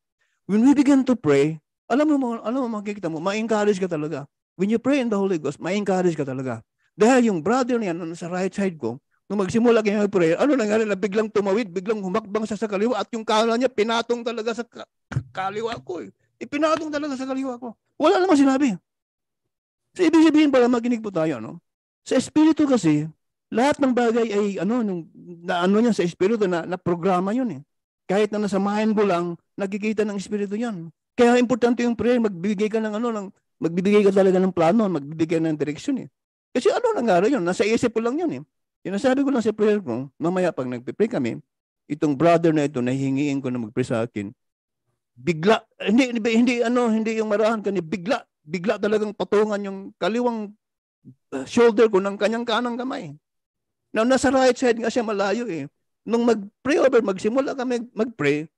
When we begin to pray, alam mo makikita mo, ma-encourage ka talaga. When you pray in the Holy Ghost, ma-encourage ka talaga. Dahil yung brother niya nasa right side ko, nung magsimula kayo mag-pray, ano nangyari na biglang tumawid, biglang humakbang siya sa kaliwa at yung kanan niya pinatong talaga sa kaliwa ko eh. Ipinatong talaga sa kaliwa ko. Wala namang sinabi. So, ibig sabihin para makinig po tayo, no? Sa Espiritu kasi, lahat ng bagay ay niya sa Espiritu na programa yun eh. Kahit na nasa mind ko lang, nakikita ng Espiritu yan. Kaya importante yung prayer, magbibigay ka talaga ng plano, magbibigay ng direksyon eh. Kasi ano nangyari yun? Nasa isip ko lang yun eh. Sinasabi ko lang sa prayer ko, mamaya pag nagpipray kami, itong brother na ito, nahihingiin ko na magpray sa akin, bigla, hindi yung marahan kani, bigla talagang patungan yung kaliwang shoulder ko ng kanyang kanang kamay. Now, nasa right side nga siya malayo eh. Nung magsimula kami magpray,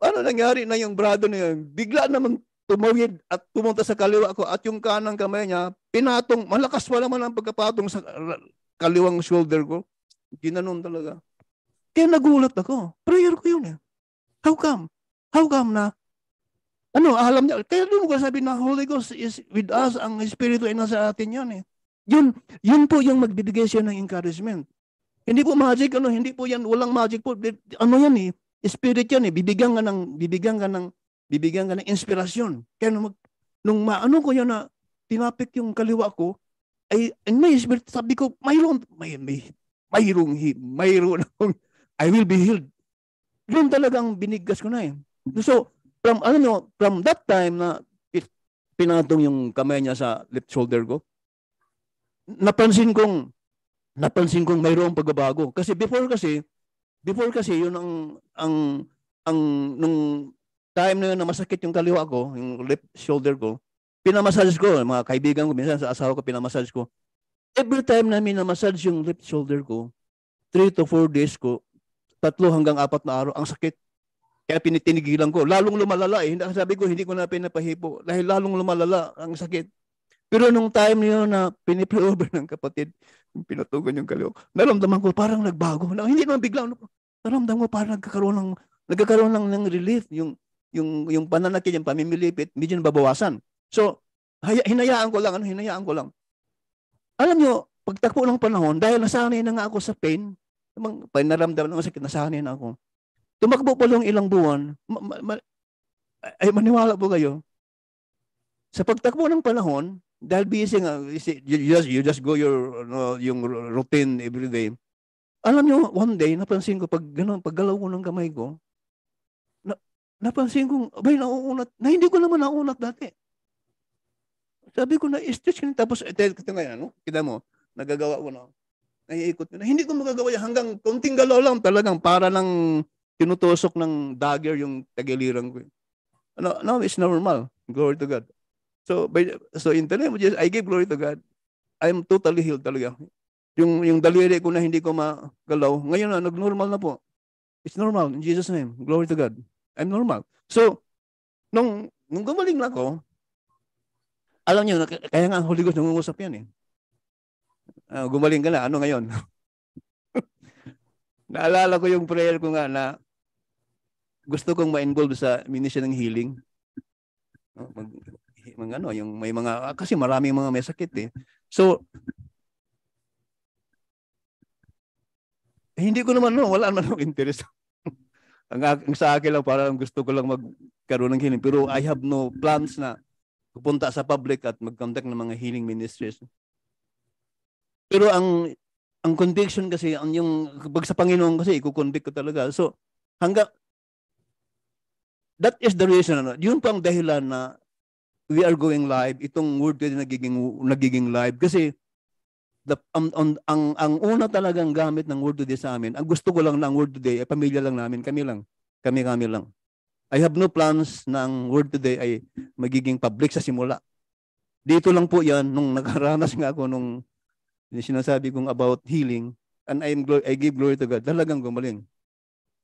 ano nangyari na yung brother na yun? Bigla naman tumawid at pumunta sa kaliwa ko at yung kanang kamay niya, pinatong, malakas pa naman ang pagkapatong sa kaliwang shoulder ko. Ginanon talaga. Kaya nagulat ako. Prayer ko yun eh. How come? How come na? Alam niya. Kaya doon ko sabi na Holy Ghost is with us. Ang Espiritu ay nasa atin yan eh. Yun po yung magbibigay siya ng encouragement. Hindi po magic, hindi po yan, walang magic po. Yan eh, spirit yan eh, bibigyan ka ng inspirasyon. Kaya nung maano ko yan na tinapik yung kaliwa ko, ay may spirit, sabi ko, mayroon I will be healed. Yun talagang binigkas ko na eh. So, from that time na pinatong yung kamay niya sa left shoulder ko, napansin kong mayroong pagbabago. Kasi before kasi yun nung time na yun na masakit yung kaliwa ko, yung left shoulder ko, pinamassage ko, mga kaibigan ko, minsan sa asawa ko, pinamassage ko. Every time na minamassage yung left shoulder ko, 3 to 4 days ko, 3 hanggang 4 na araw, ang sakit. Kaya pinitinigilan ko. Lalong lumalala eh. Sabi ko, hindi ko na pinapahipo. Dahil lalong lumalala ang sakit. Pero nung time niyo na pinipre-over ng kapatid, pinatugan yung kaliwa, naramdaman ko parang nagbago. Hindi naman bigla. Naramdaman ko parang nagkakaroon lang ng relief. Yung pananakit, yung pamimilipit, medyo nababawasan. So, hinayaan ko lang. Alam nyo, pagtakbo ng panahon, dahil nasanay na nga ako sa pain, naramdaman ng sakit, nasanay na ako. Tumakbo pa lang ilang buwan, ay maniwala po kayo, sa pagtakbo ng panahon, dahil busy nga, you just go yung routine every day. Alam nyo, one day, napansin ko, paggalaw ko ng kamay ko, napansin ko, nauunat, na hindi ko naman nauunat dati. Sabi ko na, stretch ko, tapos, kita ngayon, kita mo, nagagawa ko na, naiikot ko na, hindi ko magagawa yan, hanggang konting galaw lang, talagang para lang tinutusok ng dagger yung tagiliran ko. Now it's normal. Glory to God. So in the name of Jesus, I give glory to God. I'm totally healed talaga. Yung daliri ko na hindi ko magalaw, ngayon na, nag-normal na po. It's normal. In Jesus' name. Glory to God. I'm normal. So, nung gumaling na ako, alam niyo, kaya nga ang Holy Ghost nangungusap yan eh. Gumaling ka na. Ano ngayon? Naalala ko yung prayer ko nga na gusto kong ma-involve sa ministry ng healing. Yung may mga, kasi maraming mga may sakit eh. So, hindi ko naman, wala naman akong interest. ang sa akin lang, parang gusto ko lang magkaroon ng healing. Pero I have no plans na pupunta sa public at mag-contact ng mga healing ministries. Pero ang conviction kasi, yung pag sa Panginoon kasi, iko-convict ko talaga. So, that is the reason, yun po ang dahilan na we are going live, itong word today nagiging live. Kasi, ang una talagang gamit ng word today sa amin, ang gusto ko lang ng word today ay pamilya lang namin, kami lang. Kami lang. I have no plans na ang word today ay magiging public sa simula. Dito lang po yan, nung nakaranas nga ako nung sinasabi kong about healing, and I give glory to God, talagang gumaling.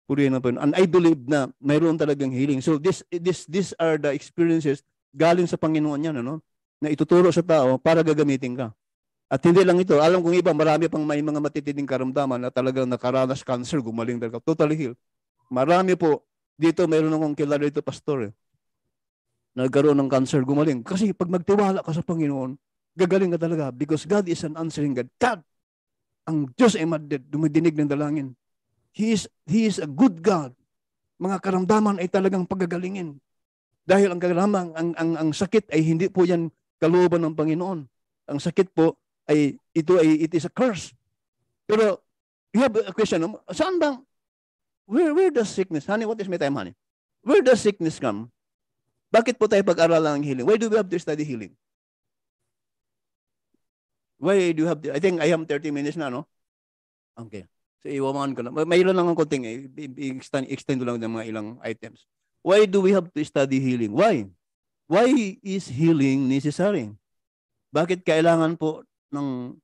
Purihin na po. And I believe na mayroon talagang healing. So these are the experiences galing sa Panginoon yan, na ituturo sa tao para gagamitin ka. At hindi lang ito, alam kong iba, marami pang may mga matitinding karamdaman na talagang nakaranas cancer, gumaling talaga, totally healed. Marami po. Dito, mayroon akong kilala dito, pastor. Nagkaroon ng cancer, gumaling. Kasi pag magtiwala ka sa Panginoon, gagaling ka talaga because God is an answering God. God, ang Diyos ay dumidinig ng dalangin. He is a good God. Mga karamdaman ay talagang pagagalingin. Dahil ang karamdaman, ang sakit ay hindi po yan kalooban ng Panginoon. Ang sakit po ay it is a curse. Pero you have a question, saan bang where does sickness, honey, what is my time, honey? Where does sickness come? Bakit po tayo pag-aralan ng healing? Why do we have to study healing? Why do you have to, I think I am 30 minutes na, no? Okay. So, iwaman ko na. Mayroon lang ang konting, extend ko lang ng mga ilang items. Why do we have to study healing? Why? Why is healing necessary? Bakit kailangan po ng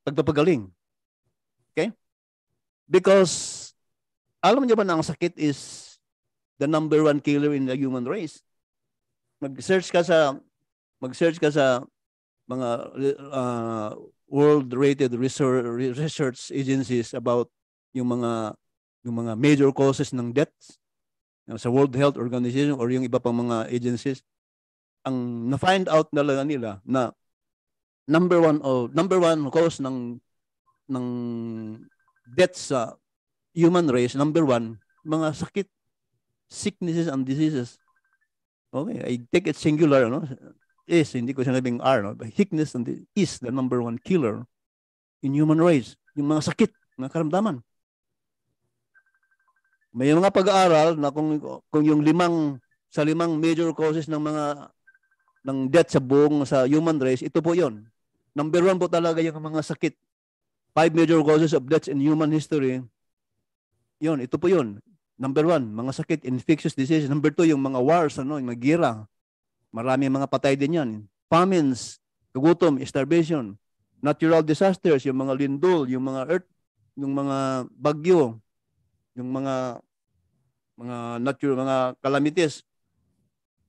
pagpapagaling? Okay? Because alam niyo ba na ang sakit is the number 1 killer in the human race? Mag-search ka sa mga world-rated research agencies about yung mga major causes ng deaths sa World Health Organization or yung iba pang mga agencies. Ang na-find out nila na number one cause ng deaths sa human race, number 1, mga sakit, sicknesses and diseases. Okay, I take it singular, hindi ko sinabing R, but sickness and is the number 1 killer in human race. Yung mga sakit, mga karamdaman. May mga pag-aaral na kung yung 5 major causes ng death sa human race, ito po yon. Number 1 po talaga yung mga sakit. 5 major causes of deaths in human history. Yun, ito po yun. Number 1, mga sakit, infectious diseases. Number 2, yung mga wars, yung mga gira. Marami mga patay din yan. Famines, kagutom, starvation, natural disasters, yung mga lindol, yung mga earth, yung mga bagyo, yung mga calamities.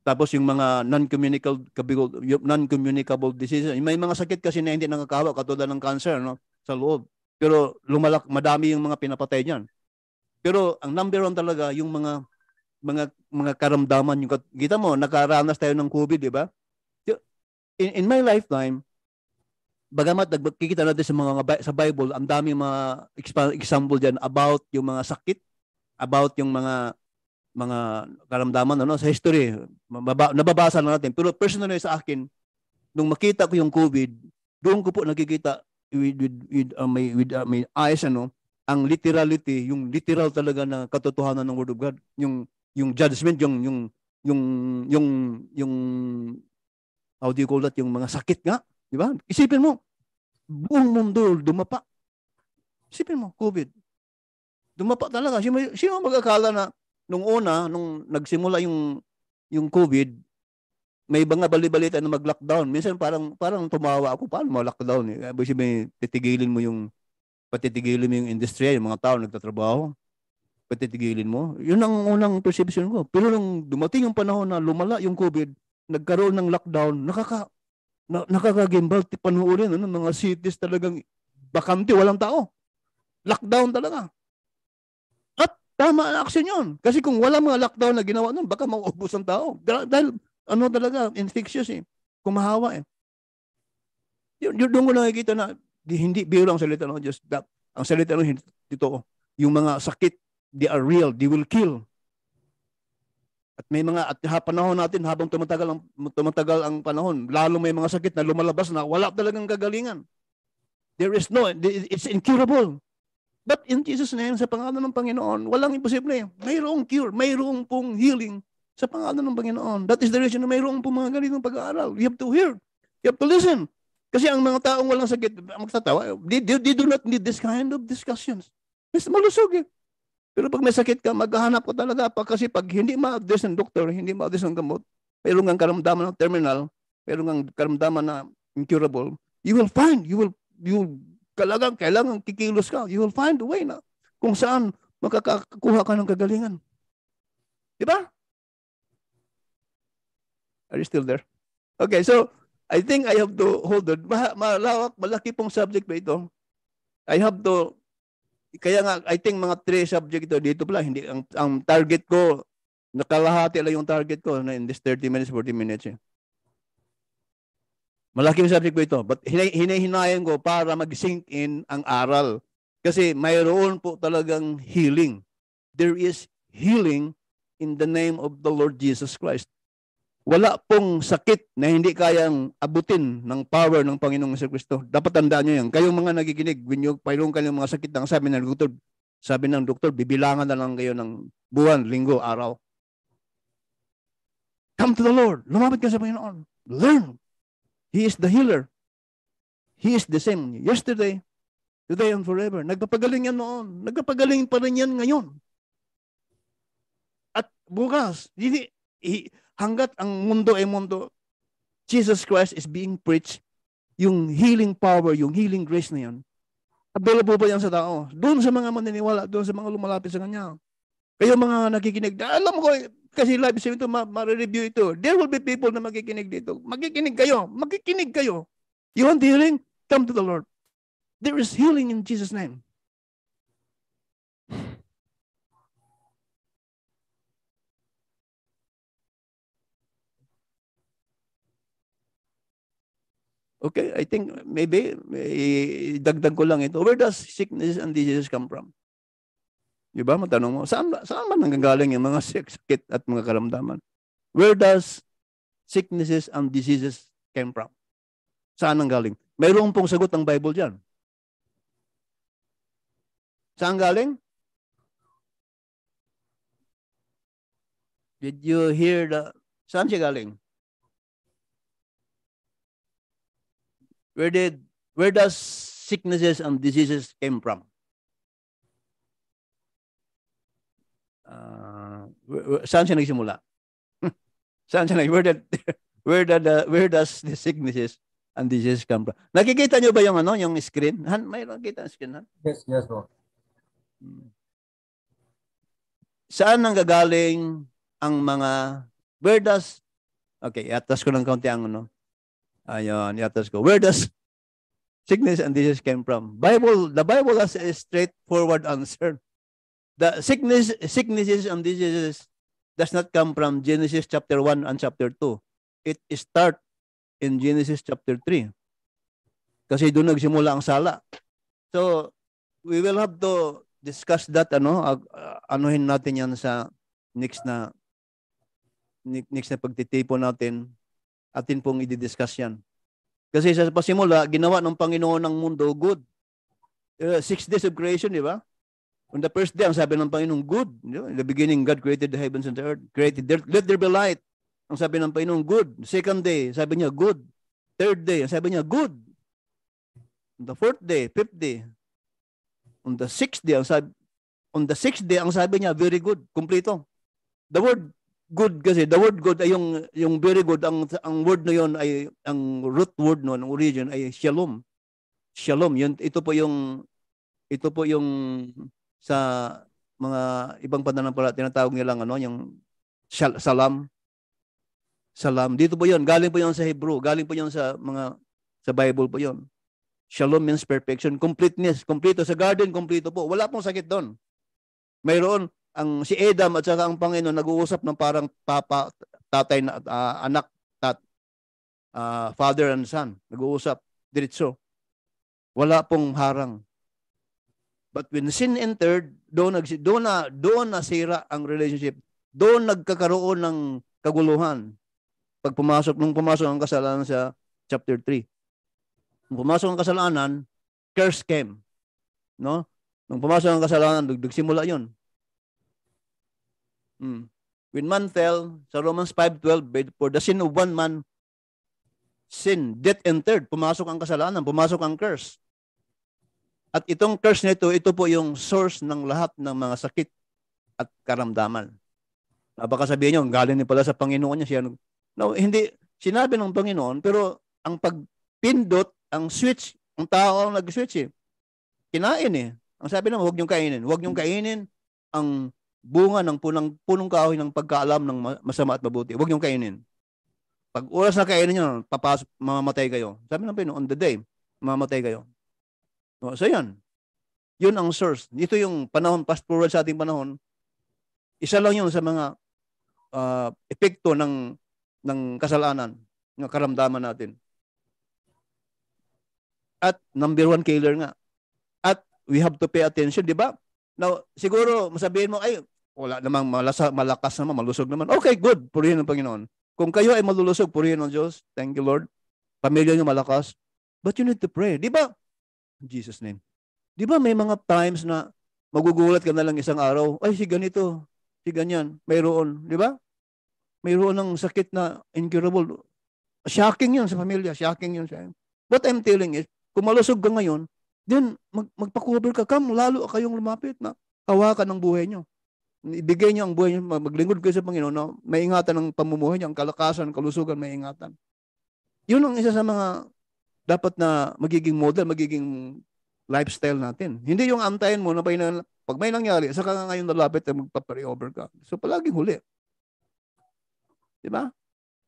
Tapos yung mga non-communicable diseases. May mga sakit kasi na hindi nakakahawa, katulad ng cancer, sa loob. Pero madami yung mga pinapatay niyan. Pero ang number 1 talaga yung mga karamdaman. Yung kita mo, nakaranas tayo ng COVID, di ba? In my lifetime, bagamat nagkikita natin sa Bible, ang dami mga example diyan about yung mga sakit, about yung mga karamdaman sa history. Nababasa na natin. Pero personally sa akin, nung makita ko yung COVID, doon ko po nakikita with my eyes, ang literality, yung literal talaga na katotohanan ng Word of God, yung judgment, yung how do you call that, yung mga sakit nga, di ba? Isipin mo, buong mundo dumapa. Isipin mo, COVID. Dumapa talaga. Sino mag-akala na nung nagsimula yung COVID, may mga bali-balita na mag-lockdown. Minsan parang tumawa ako, paano mag-lockdown? Titigilin mo yung industriya, yung mga tao nagtatrabaho, patitigilin mo. Yun ang unang perception ko. Pero nung dumating yung panahon na lumala yung COVID, nagkaroon ng lockdown, nakakagimbal, panuulin, mga cities talagang bakante, walang tao. Lockdown talaga. At tama ang action yun. Kasi kung wala mga lockdown na ginawa nun, baka mauubos ang tao. Dahil talaga, infectious kumahawa Doon ko nakikita na hindi biro ang salita ng Diyos. Ang salita ng dito, yung mga sakit, they are real, they will kill. At may mga, at panahon natin, habang tumatagal ang panahon, lalo may mga sakit na lumalabas na wala talagang kagalingan. There is no, it's incurable. But in Jesus' name, sa pangalan ng Panginoon, walang imposible. Mayroong cure, mayroong pong healing sa pangalan ng Panginoon. That is the reason na mayroong pong mga ganitong pag-aaral. You have to hear. You have to listen. Kasi ang mga taong walang sakit, magtatawa, they do not need this kind of discussions. Mas malusog eh. Pero pag may sakit ka, maghahanap ko talaga pa. Kasi pag hindi ma-address ng doktor, hindi ma-address ng gamot, mayroong kang karamdaman ng terminal, mayroong kang karamdaman na incurable, you will kailangan kikilos ka. You will find a way na kung saan makakakuha ka ng kagalingan. Diba? Are you still there? Okay, so I think I have to hold on. Malaki pong subject ba ito? I have to, kaya nga, I think mga 3 subject ito dito pala. Hindi, ang target ko, nakalahati lang yung target ko na in this 30 minutes, 40 minutes. Eh. Malaking subject ko ito. But hinahinayan ko para mag-sink in ang aral. Kasi mayroon po talagang healing. There is healing in the name of the Lord Jesus Christ. Wala pong sakit na hindi kayang abutin ng power ng Panginoong Jesucristo. Dapat tandaan nyo yan. Kayong mga nagikinig, mayroon kayong mga sakit na sabi ng doktor, bibilangan na lang kayo ng buwan, linggo, araw. Come to the Lord. Lumapit ka sa Panginoon. Learn. He is the healer. He is the same yesterday, today, and forever. Nagpapagaling yan noon. Nagpapagaling pa rin yan ngayon. At bukas, hanggat ang mundo ay mundo, Jesus Christ is being preached, yung healing power, yung healing grace na yan, available pa yan sa tao. Doon sa mga maniniwala, doon sa mga lumalapit sa Kanya. Kayo mga nakikinig, alam ko, kasi live stream ito, ma-review ito. There will be people na makikinig dito. Makikinig kayo. You want healing? Come to the Lord. There is healing in Jesus' name. Okay, I think maybe dagdag ko lang ito. Where does sickness and diseases come from? Diba? Matanong mo, saan man nanggagaling yung mga sakit at mga karamdaman? Where does sicknesses and diseases came from? Saan nanggaling? Mayroon pong sagot ang Bible dyan. Saan galing? Did you hear saan siya galing? Where does sicknesses and diseases came from? Saan siya nagsimula? Saan siya where does the sicknesses and diseases come from? Nakikita niyo ba yung yung screen? May nakikita ang screen, Yes, bro. Saan nanggagaling ang mga okay, iatas ko ng kaunti ang Ayun, iatas ko. Where does sickness and disease came from? The Bible has a straightforward answer. The sicknesses and diseases does not come from Genesis chapter 1 and chapter 2. It start in Genesis chapter 3. Kasi doon nagsimula ang sala. So, we will have to discuss that, anuhin natin yan sa next na pagtitipon natin, atin pong i-discuss yan. Kasi sa pasimula, ginawa ng Panginoon ng mundo good. 6 days of creation, di ba? On the first day, ang sabi ng Panginoon, good. In the beginning, God created the heavens and the earth. Let there be light. Ang sabi ng Panginoon, good. Second day, sabi niya, good. Third day, ang sabi niya, good. On the fourth day, fifth day. On the sixth day, ang sabi niya, very good. Kompleto. The word good kasi, the word good ay yung very good, ang word na yon ay, ang root word no, ang origin ay shalom. Shalom. Ito po yung sa mga ibang pananampalataya tinatawag nilang yung salam. Salam. Dito po 'yon. Galing po 'yon sa Hebrew. Galing po 'yon sa Bible po 'yon. Shalom means perfection, completeness, kompleto sa garden, kompleto po. Wala pong sakit doon. Mayroon si Adam at saka ang Panginoon nag-uusap ng parang papa, tatay na anak, father and son. Nag-uusap diretso. Wala pong harang. But when sin entered, doon nasira ang relationship. Doon nagkakaroon ng kaguluhan. Nung pumasok ang kasalanan sa chapter 3. Nung pumasok ang kasalanan, curse came. No? Nung pumasok ang kasalanan, nagsimula yun. When man fell, sa Romans 5:12, for the sin of one man, death entered. Pumasok ang kasalanan, pumasok ang curse. At itong curse nito, ito po yung source ng lahat ng mga sakit at karamdaman. Baka sabihin nyo, galing niya pala sa Panginoon niya. No, hindi, sinabi ng Panginoon, pero ang pagpindot, ang switch, ang tao ang nag-switch kinain Ang sabi naman, huwag niyong kainin. Huwag niyong kainin ang bunga ng punong kahoy ng pagkaalam ng masama at mabuti. Huwag niyong kainin. Pag oras na kainin niyo, mamamatay kayo. Sabi ng Panginoon, on the day, mamamatay kayo. So yan. Yun ang source. Ito yung panahon, fast forward sa ating panahon, isa lang yun sa mga epekto ng kasalanan, ng karamdaman natin. At number one killer nga. At we have to pay attention, di ba? Now, siguro, masabihin mo, ay, wala namang malakas naman, malusog naman. Okay, good. Purihin ng Panginoon. Kung kayo ay malulusog, purihin ng Diyos. Thank you, Lord. Pamilya niyo malakas. But you need to pray. Di ba? In Jesus' name. Di ba may mga times na magugulat ka na lang isang araw, ay, si ganito, si ganyan, mayroon. Di ba? Mayroon ng sakit na incurable. Shocking yun sa pamilya. Shocking yun sa What I'm telling is, kung malusog ka ngayon, then magpa-cover ka, lalo kayong lumapit na hawakan ng buhay nyo. Ibigay nyo ang buhay nyo, maglingkod kayo sa Panginoon, na may ingatan ng pamumuhay nyo, ang kalakasan, kalusugan, may ingatan. Yun ang isa sa mga dapat na magiging model, magiging lifestyle natin. Hindi yung antayin mo na pag may nangyari, saka nga ngayon nalapit na magpa-pray over ka. So palaging huli. Diba?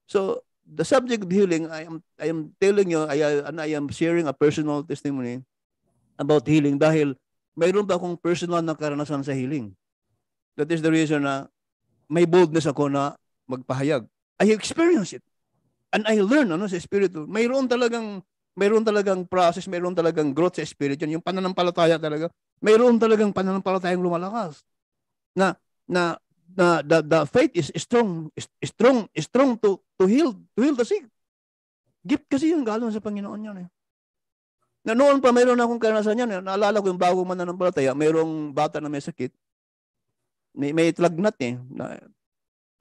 So, the subject of healing, I am telling you, I am sharing a personal testimony about healing dahil mayroon pa akong personal na karanasan sa healing. That is the reason na may boldness ako na magpahayag. I experience it. And I learn sa Espiritu. Mayroon talagang process, mayroon talagang growth sa Espiritu. Yung pananampalataya talaga, mayroon talagang pananampalatayang lumalakas. The faith is strong to heal the sick. Gift kasi yung galing sa Panginoon yan Na noon pa mayroon akong karanasan yan. Naalala ko yung bago mananampalataya, mayroong bata na may sakit. May tlagnat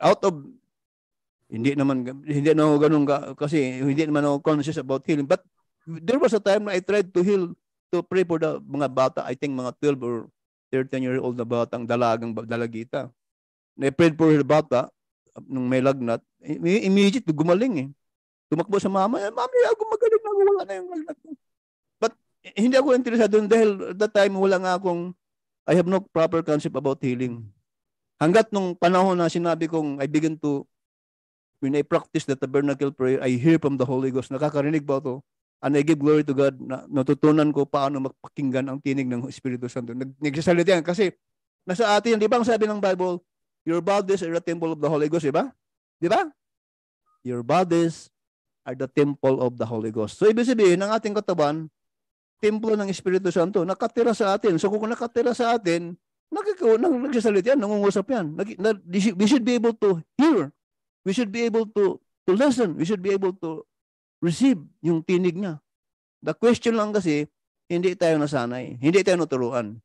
out of hindi naman ako ganun kasi hindi naman ako conscious about healing. But there was a time na I tried to pray for the mga bata, I think mga 12 or 13-year-old na batang dalagita. I prayed for the bata nung may lagnat. Immediate gumaling Tumakbo sa mama, mami, ako magaling na, wala na yung lagnat. But hindi ako interesado dahil that time I have no proper concept about healing. Hanggat nung panahon na sinabi kong when I practice the tabernacle prayer, I hear from the Holy Ghost. Nakakarinig ba ito? And I give glory to God na natutunan ko paano magpakinggan ang tinig ng Espiritu Santo. Nagsasalita yan kasi nasa atin, di ba ang sabi ng Bible, your bodies are the temple of the Holy Ghost, di ba? Di ba? Your bodies are the temple of the Holy Ghost. So ibig sabihin, ng ating katawan, templo ng Espiritu Santo, nakatira sa atin. So kung nakatira sa atin, nagsasalita yan, nangungusap yan. We should be able to hear. We should be able to listen. We should be able to receive yung tinig niya. The question lang kasi, hindi tayo nasanay. Hindi tayo naturuan.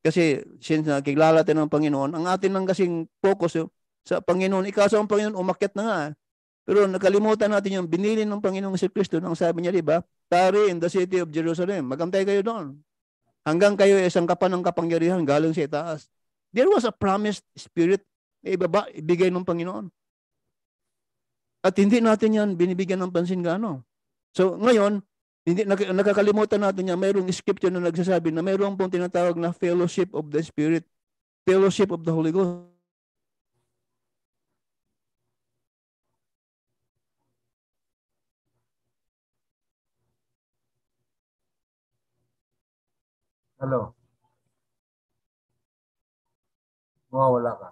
Kasi since nakikilala tayo ng Panginoon, ang atin lang kasing focus sa Panginoon. Ikaso ang Panginoon, umakyat na nga. Pero nakalimutan natin yung binili ng Panginoong si Kristo nang sabi niya, di ba? Tarry in the city of Jerusalem. Magantay kayo doon. Hanggang kayo isang kapan ng kapangyarihan galing sa itaas. There was a promised spirit na ibigay ng Panginoon. At hindi natin yan binibigyan ng pansin gaano. So ngayon, hindi nakakalimutan natin yan. Mayroong scripture na nagsasabi na mayroong pong tinatawag na fellowship of the Spirit, fellowship of the Holy Ghost. Hello. Mawawala ka.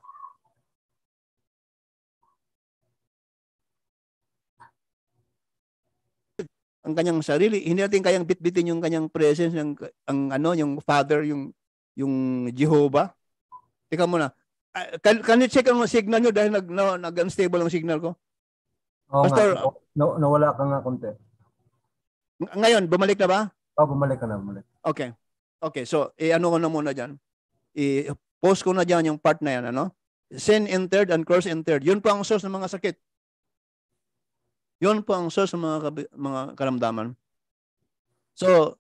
Ang kanyang sarili, hindi natin kayang bitbitin yung kanyang presence, yung Father, yung yung Jehovah. Teka muna. Can you check ang signal nyo dahil nag-unstable ang signal ko? Oo Pastor, nga. Nawala ka nga konti. Ngayon, bumalik na ba? Bumalik ka na, bumalik. Okay. Okay, so ano ko na muna dyan. I-post ko na dyan yung part na yan, ano? Sin entered and curse entered. Yun po ang source ng mga sakit. Yun po ang source ng mga karamdaman. So,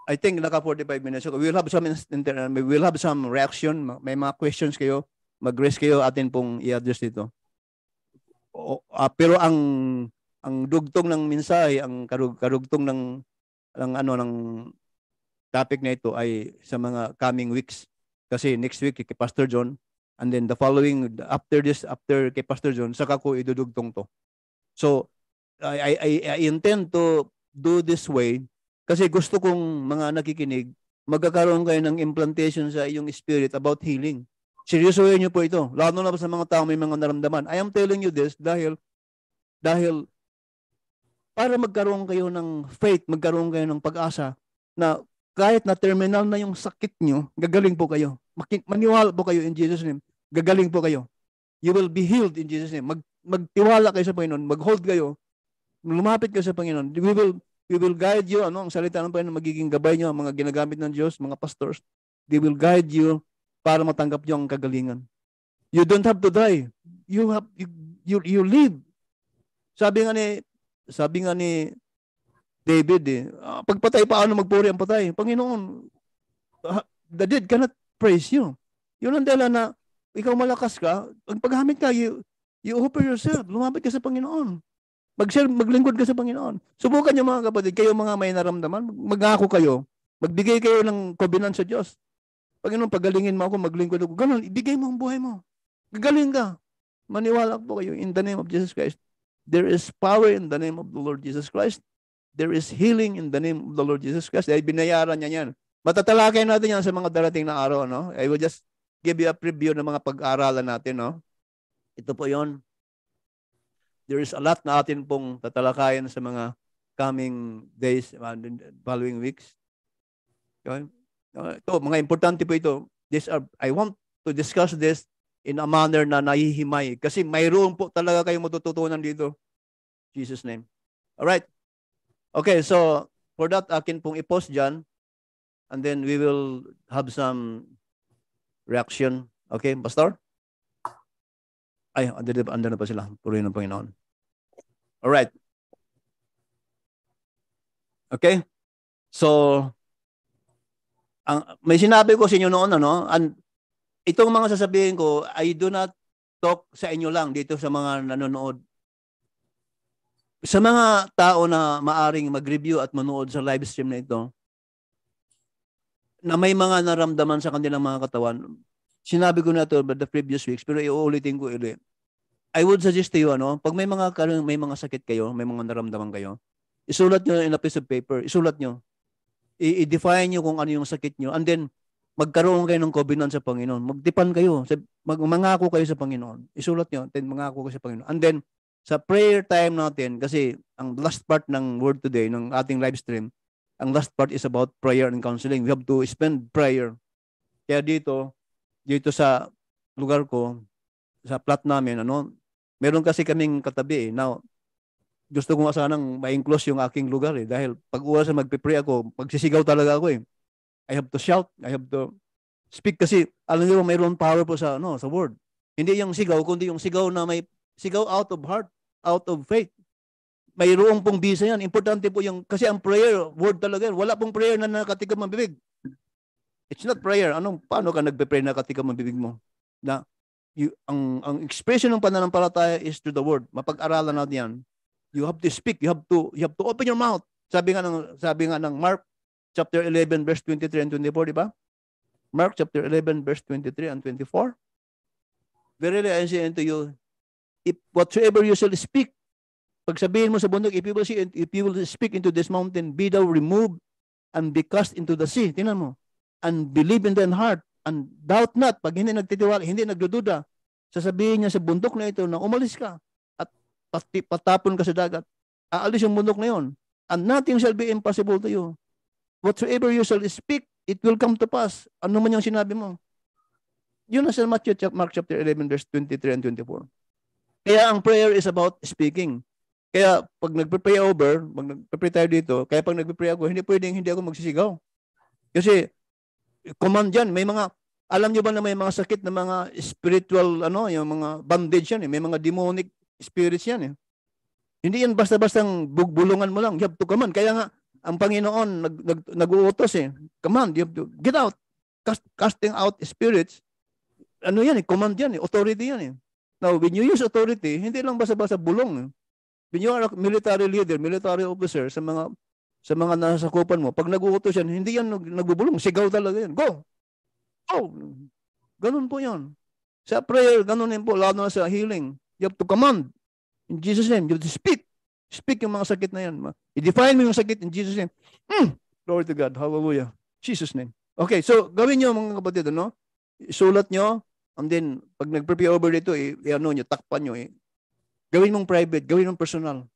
I think naka 45 minutes. So, we will have some reaction. May mga questions kayo. Mag-raise kayo atin pong i-address dito. Pero ang dugtong ng mensahe, ang karugtong ng topic na ito ay sa mga coming weeks. Kasi next week kay Pastor John, and then the following after kay Pastor John, saka ko idudugtong to. So I intend to do this way kasi gusto kong mga nakikinig magkakaroon kayo ng implantation sa iyong spirit about healing. Seryosohin niyo po ito. Lalo na sa mga tao may mga naramdaman. I am telling you this dahil para magkaroon kayo ng faith, magkaroon kayo ng pag-asa na kahit na terminal na yung sakit nyo, gagaling po kayo. Maniwala po kayo in Jesus' name. Gagaling po kayo. You will be healed in Jesus' name. Magtiwala kayo sa Panginoon. Mag-hold kayo. Lumapit kayo sa Panginoon. We will guide you. Ang salita ng Panginoon, magiging gabay nyo, ang mga ginagamit ng Diyos, mga pastors. They will guide you para matanggap nyo ang kagalingan. You don't have to die. You live. Sabi nga ni David, pagpatay paano magpuri ang patay? Panginoon, the dead cannot praise you. Yun ang dala na ikaw malakas ka, paggamit ka, you offer yourself, lumapit ka sa Panginoon. Maglingkod ka sa Panginoon. Subukan niyo mga kapatid, kayo mga may naramdaman, magako kayo, magbigay kayo ng covenant sa Diyos. Panginoon, pagalingin mo ako, maglingkod ako. Ganun, ibigay mo ang buhay mo. Gagaling ka. Maniwala po kayo in the name of Jesus Christ. There is power in the name of the Lord Jesus Christ. There is healing in the name of the Lord Jesus Christ. Dahil binayaran niya yan. Matatalakay natin yan sa mga darating na araw. No? I will just give you a preview ng mga pag-aaralan natin. No? Ito po yon. There is a lot na atin pong tatalakayan sa mga coming days, following weeks. Okay? Ito, mga importante po ito. I want to discuss this in a manner na nahihimay. Kasi mayroon po talaga kayong matututunan dito. Jesus' name. Alright. Okay, so for that, akin pong i-post dyan. And then we will have some reaction. Okay, Pastor? Ay, andun na pa sila. Purihin ng Panginoon. Alright. Okay? So, may sinabi ko sa inyo noon, ano? And itong mga sasabihin ko, I do not talk sa inyo lang dito sa mga nanonood. Sa mga tao na maaring mag-review at manood sa live stream na ito, na may mga naramdaman sa kanilang mga katawan, sinabi ko na ito about the previous weeks, pero iuulitin ko ulit. I would suggest to you, pag may mga sakit kayo, may mga naramdaman kayo, isulat nyo in a piece of paper, isulat nyo. I-define nyo kung ano yung sakit nyo, and then, magkaroon kayo ng covenant sa Panginoon. Magdipan kayo. Mangako kayo sa Panginoon. Isulat nyo, then mangako kayo sa Panginoon. And then, sa prayer time natin, kasi ang last part ng word today, ng ating live stream, ang last part is about prayer and counseling. We have to spend prayer. Kaya dito sa lugar ko, sa plot namin, meron kasi kaming katabi. Now, gusto ko nga sanang ma-enclose yung aking lugar dahil pag oras na magpipray ako, magsisigaw talaga ako I have to shout, I have to speak kasi alam niyo mayroon power po sa word. Hindi yung sigaw kundi yung sigaw na may sigaw out of heart, out of faith. Mayroong pong bisa yan. Importante po yung kasi ang prayer, word talaga. Wala pong prayer na nakatikam ang bibig. It's not prayer. Paano ka nagpe-pray na nakatikam ang bibig mo? Na ang expression ng pananampalataya is through the word. Mapag-aralan natin yan. You have to speak, you have to open your mouth. Sabi nga ng Mark chapter 11 verse 23 and 24, di ba? Mark chapter 11 verse 23 and 24. Verily I say unto you, if whatsoever you shall speak, pag sabihin mo sa bundok, if you will speak into this mountain, be thou removed and be cast into the sea. Tingnan mo. And believe in thine heart and doubt not. Pag hindi nagtitiwala, hindi nagdududa, sasabihin niya sa bundok na ito na umalis ka at patapon ka sa dagat. Aalis yung bundok na yon. And nothing shall be impossible to you. whatsoever you shall speak, it will come to pass. Ano man yung sinabi mo. Yun nasa Mark chapter 11, verse 23 and 24. Kaya ang prayer is about speaking. Kaya pag nagpe-pray over, pag nagpe-pray tayo dito, kaya pag nagpe-pray ako, hindi pwedeng hindi ako magsisigaw. Kasi command yan. May mga, alam nyo ba na may mga sakit na mga spiritual, yung mga bandage yan eh. May mga demonic spirits yan eh. Hindi yan basta-bastang bulungan mo lang. You have to command. Kaya nga, ang Panginoon nag-uutos eh. Command, you have to get out. Casting out spirits. Ano yan eh, command yan eh. Authority yan eh. Now, when you use authority, hindi lang basta-basta bulong eh. When you are a military leader, military officer, sa mga nasakupan mo, pag nag-uutos yan, hindi yan nagbubulong. Sigaw talaga yan. Go! Oh! Ganun po yan. Sa prayer, ganun din po. Lalo na sa healing. You have to command. In Jesus' name, you have to speak. Speak yung mga sakit na yan. I-define mo yung sakit in Jesus' name. Glory to God. Hallelujah. Jesus' name. Okay, so gawin nyo mga kapatid, isulat nyo, and then, pag nag-prepare over dito, nyo, takpan nyo, gawin mong private, gawin mong personal.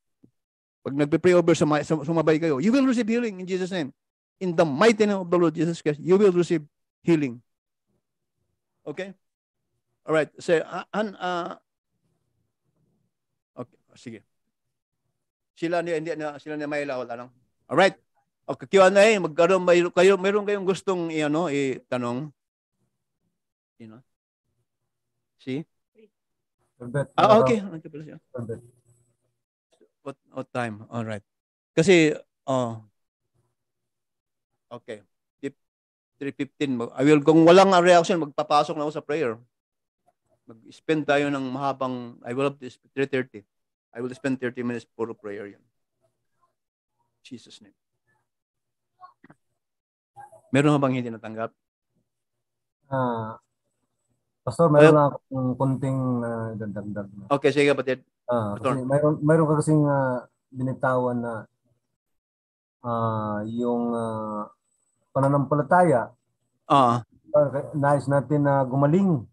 Pag nag-pray over, sumabay kayo, you will receive healing in Jesus' name. In the mighty name of the Lord Jesus Christ, you will receive healing. Okay? Alright. So, okay, sige. Sila ni Mayla, wala lang. Alright. Okay, Q&A, meron kayong gustong itanong? See? Okay. What time? All right. Kasi, okay. 3:15. Kung walang reaction, magpapasok na ako sa prayer. Mag-spend tayo ng mahabang, I will have to 3:30. I will spend 30 minutes puro prayer yan. Jesus' name. Meron nga bang hindi natanggap? Pastor, mayroon lang akong konting dagdag. Okay, sige kapatid. Kasi mayroon ka kasing binitawan na yung pananampalataya. Nais natin na gumaling.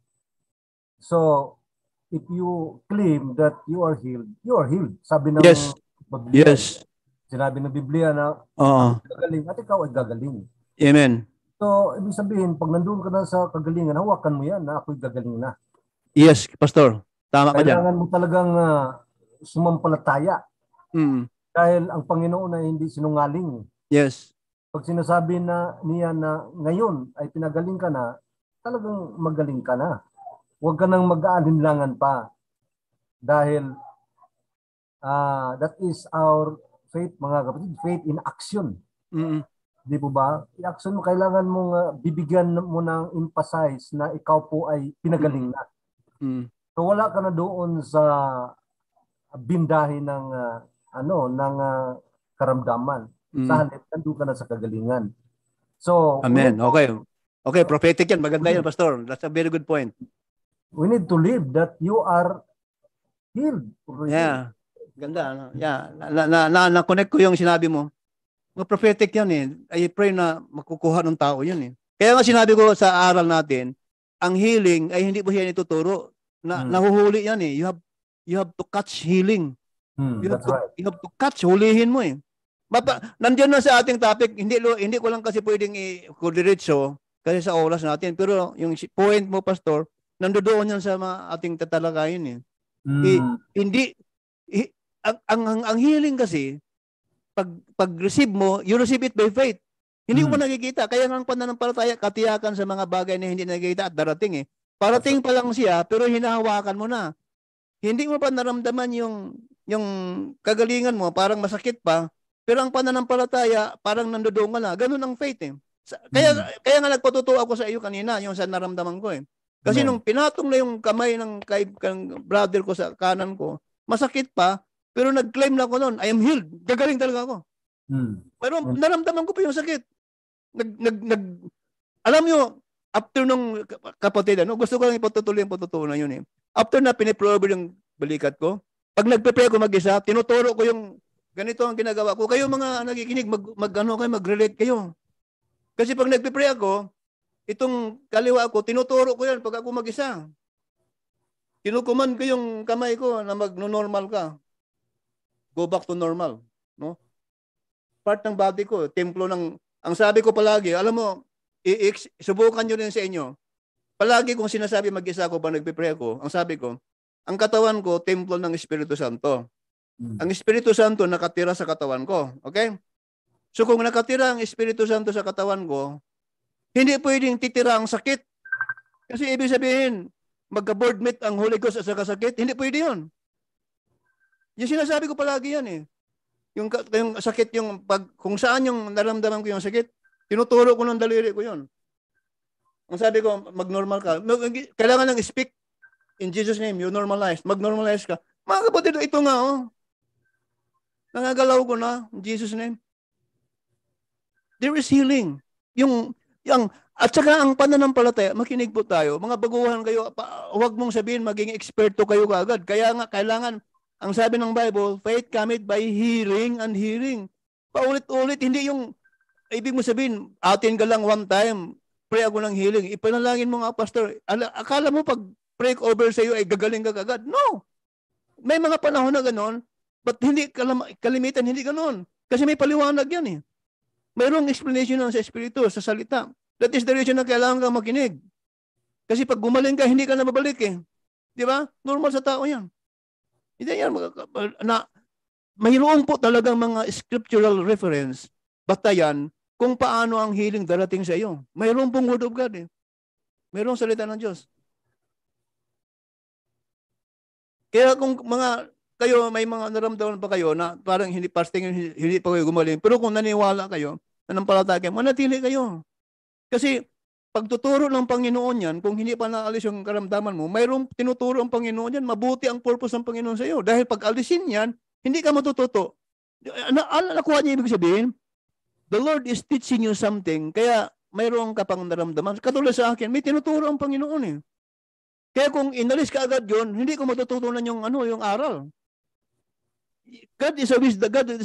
So, if you claim that you are healed, you are healed. Sabi ng Biblia. Yes. Sinabi ng Biblia na gagaling at ikaw ay gagaling. Amen. So, ibig sabihin, pag nandun ka na sa kagalingan, hawakan mo yan na ako'y gagaling na. Yes, Pastor. Tama ka dyan. Kailangan mo talagang sumampalataya. Dahil ang Panginoon ay hindi sinungaling. Yes. Pag sinasabi niya na ngayon ay pinagaling ka na, talagang magaling ka na. Huwag ka nang mag-aalinlangan pa. Dahil that is our faith, mga kapatid. Faith in action. Di po ba? I-action mo, kailangan mong bibigyan mo ng emphasize na ikaw po ay pinagaling na. So wala ka na doon sa bindahin ng karamdaman. Sa halip, nandun ka na sa kagalingan. So, amen. Okay, prophetic yan. Maganda yan, Pastor. That's a very good point. We need to live that you are healed. Yeah. Ganda. Yeah. Na-connect ko yung sinabi mo. Mga prophetic yan eh. I pray na makukuha ng tao yan eh. Kaya nga sinabi ko sa aral natin, ang healing ay hindi po yan ituturo. Nahuhuli yan eh. You have to catch healing. You have to catch, hulihin mo eh. Nandiyan na sa ating topic, hindi ko lang kasi pwedeng i-kudiretso kasi sa oras natin. Pero yung point mo, Pastor, nandoon yan sa ating tatalakayin eh. Ang healing kasi, pag receive mo, you receive it by faith. Hindi mo nakikita. Kaya ng pananampalataya, katiyakan sa mga bagay na hindi nakikita at darating eh. Parating pa lang siya, pero hinahawakan mo na. Hindi mo pa naramdaman yung kagalingan mo, parang masakit pa. Pero ang pananampalataya, parang nandoon ka na. Ganun ang faith eh. Kaya nga nagpatutuwa ako sa iyo kanina, yung sa naramdaman ko eh. Kasi nung pinatong na yung kamay ng brother ko sa kanan ko, masakit pa, pero nag-claim na ako noon, I am healed. Gagaling talaga ako. Pero naramdaman ko pa yung sakit. Alam nyo, after nung kapatid, gusto ko lang ipatutuloy yung patutunan yun eh. After na piniprobe yung balikat ko, pag nagpe-pray ko mag-isa, tinuturo ko yung ganito ang ginagawa ko. Kayo mga nakikinig, mag-relate kayo. Kasi pag nagpe-pray ako, itong kaliwa ko, tinuturo ko yan pag ako mag-isa. Kinukuman ko yung kamay ko na mag-normal ka. Go back to normal. No? Part ng body ko, templo ng Ang sabi ko palagi, alam mo, subukan nyo rin sa inyo. Palagi kong sinasabi mag-isa ko pa nagpipray ko, ang sabi ko, ang katawan ko, templo ng Espiritu Santo. Ang Espiritu Santo nakatira sa katawan ko. Okay? So kung nakatira ang Espiritu Santo sa katawan ko, hindi pwedeng titira ang sakit. Kasi ibig sabihin, magka-board meet ang Holy Ghost at saka sakit, hindi pwede yun. Yung sinasabi ko palagi yan eh. Yung sakit, kung saan yung naramdaman ko yung sakit, tinuturo ko ng daliri ko yun. Ang sabi ko, mag-normal ka. Kailangan lang speak in Jesus' name, you normalize. Mag-normalize ka. Mga kapatid, ito nga oh. Nangagalaw ko na in Jesus' name. There is healing. At saka ang pananampalataya, makinig po tayo. Mga baguhan kayo, huwag mong sabihin maging eksperto kayo kaagad. Kaya nga, kailangan, ang sabi ng Bible, faith cometh by hearing and hearing. Paulit-ulit, hindi yung, ibig mo sabihin, atin ka lang one time, pray ako ng healing. Ipanalangin mo nga, pastor. Akala mo pag pray over sa iyo ay gagaling ka agad? No. May mga panahon na gano'n, but hindi kalimitan, hindi gano'n. Kasi may paliwanag yan eh. Mayroong explanation sa Espiritu, sa salita. That is the reason na kailangan kang makinig. Kasi pag gumaling ka, hindi ka na mabalik eh. Di ba? Normal sa tao yan. Hindi yan. Mayroon po talagang mga scriptural reference, batayan, kung paano ang healing darating sa iyo. Mayroon pong word of God eh. Mayroong salita ng Diyos. Kaya kung kayo, may mga naramdaman pa kayo na parang hindi fasting, hindi pa kayo gumaling. Pero kung naniwala kayo, nanampalataya kayo, manatili kayo. Kasi pagtuturo ng Panginoon yan, kung hindi pa naalis yung karamdaman mo, mayroong tinuturo ang Panginoon yan, mabuti ang purpose ng Panginoon sa iyo. Dahil pag alisin yan, hindi ka matututo. Nakuha niya ibig sabihin, the Lord is teaching you something, kaya mayroong ka pang naramdaman. Katulad sa akin, may tinuturo ang Panginoon eh. Kaya kung inalis ka agad yun, hindi ko matututunan yung aral. God is a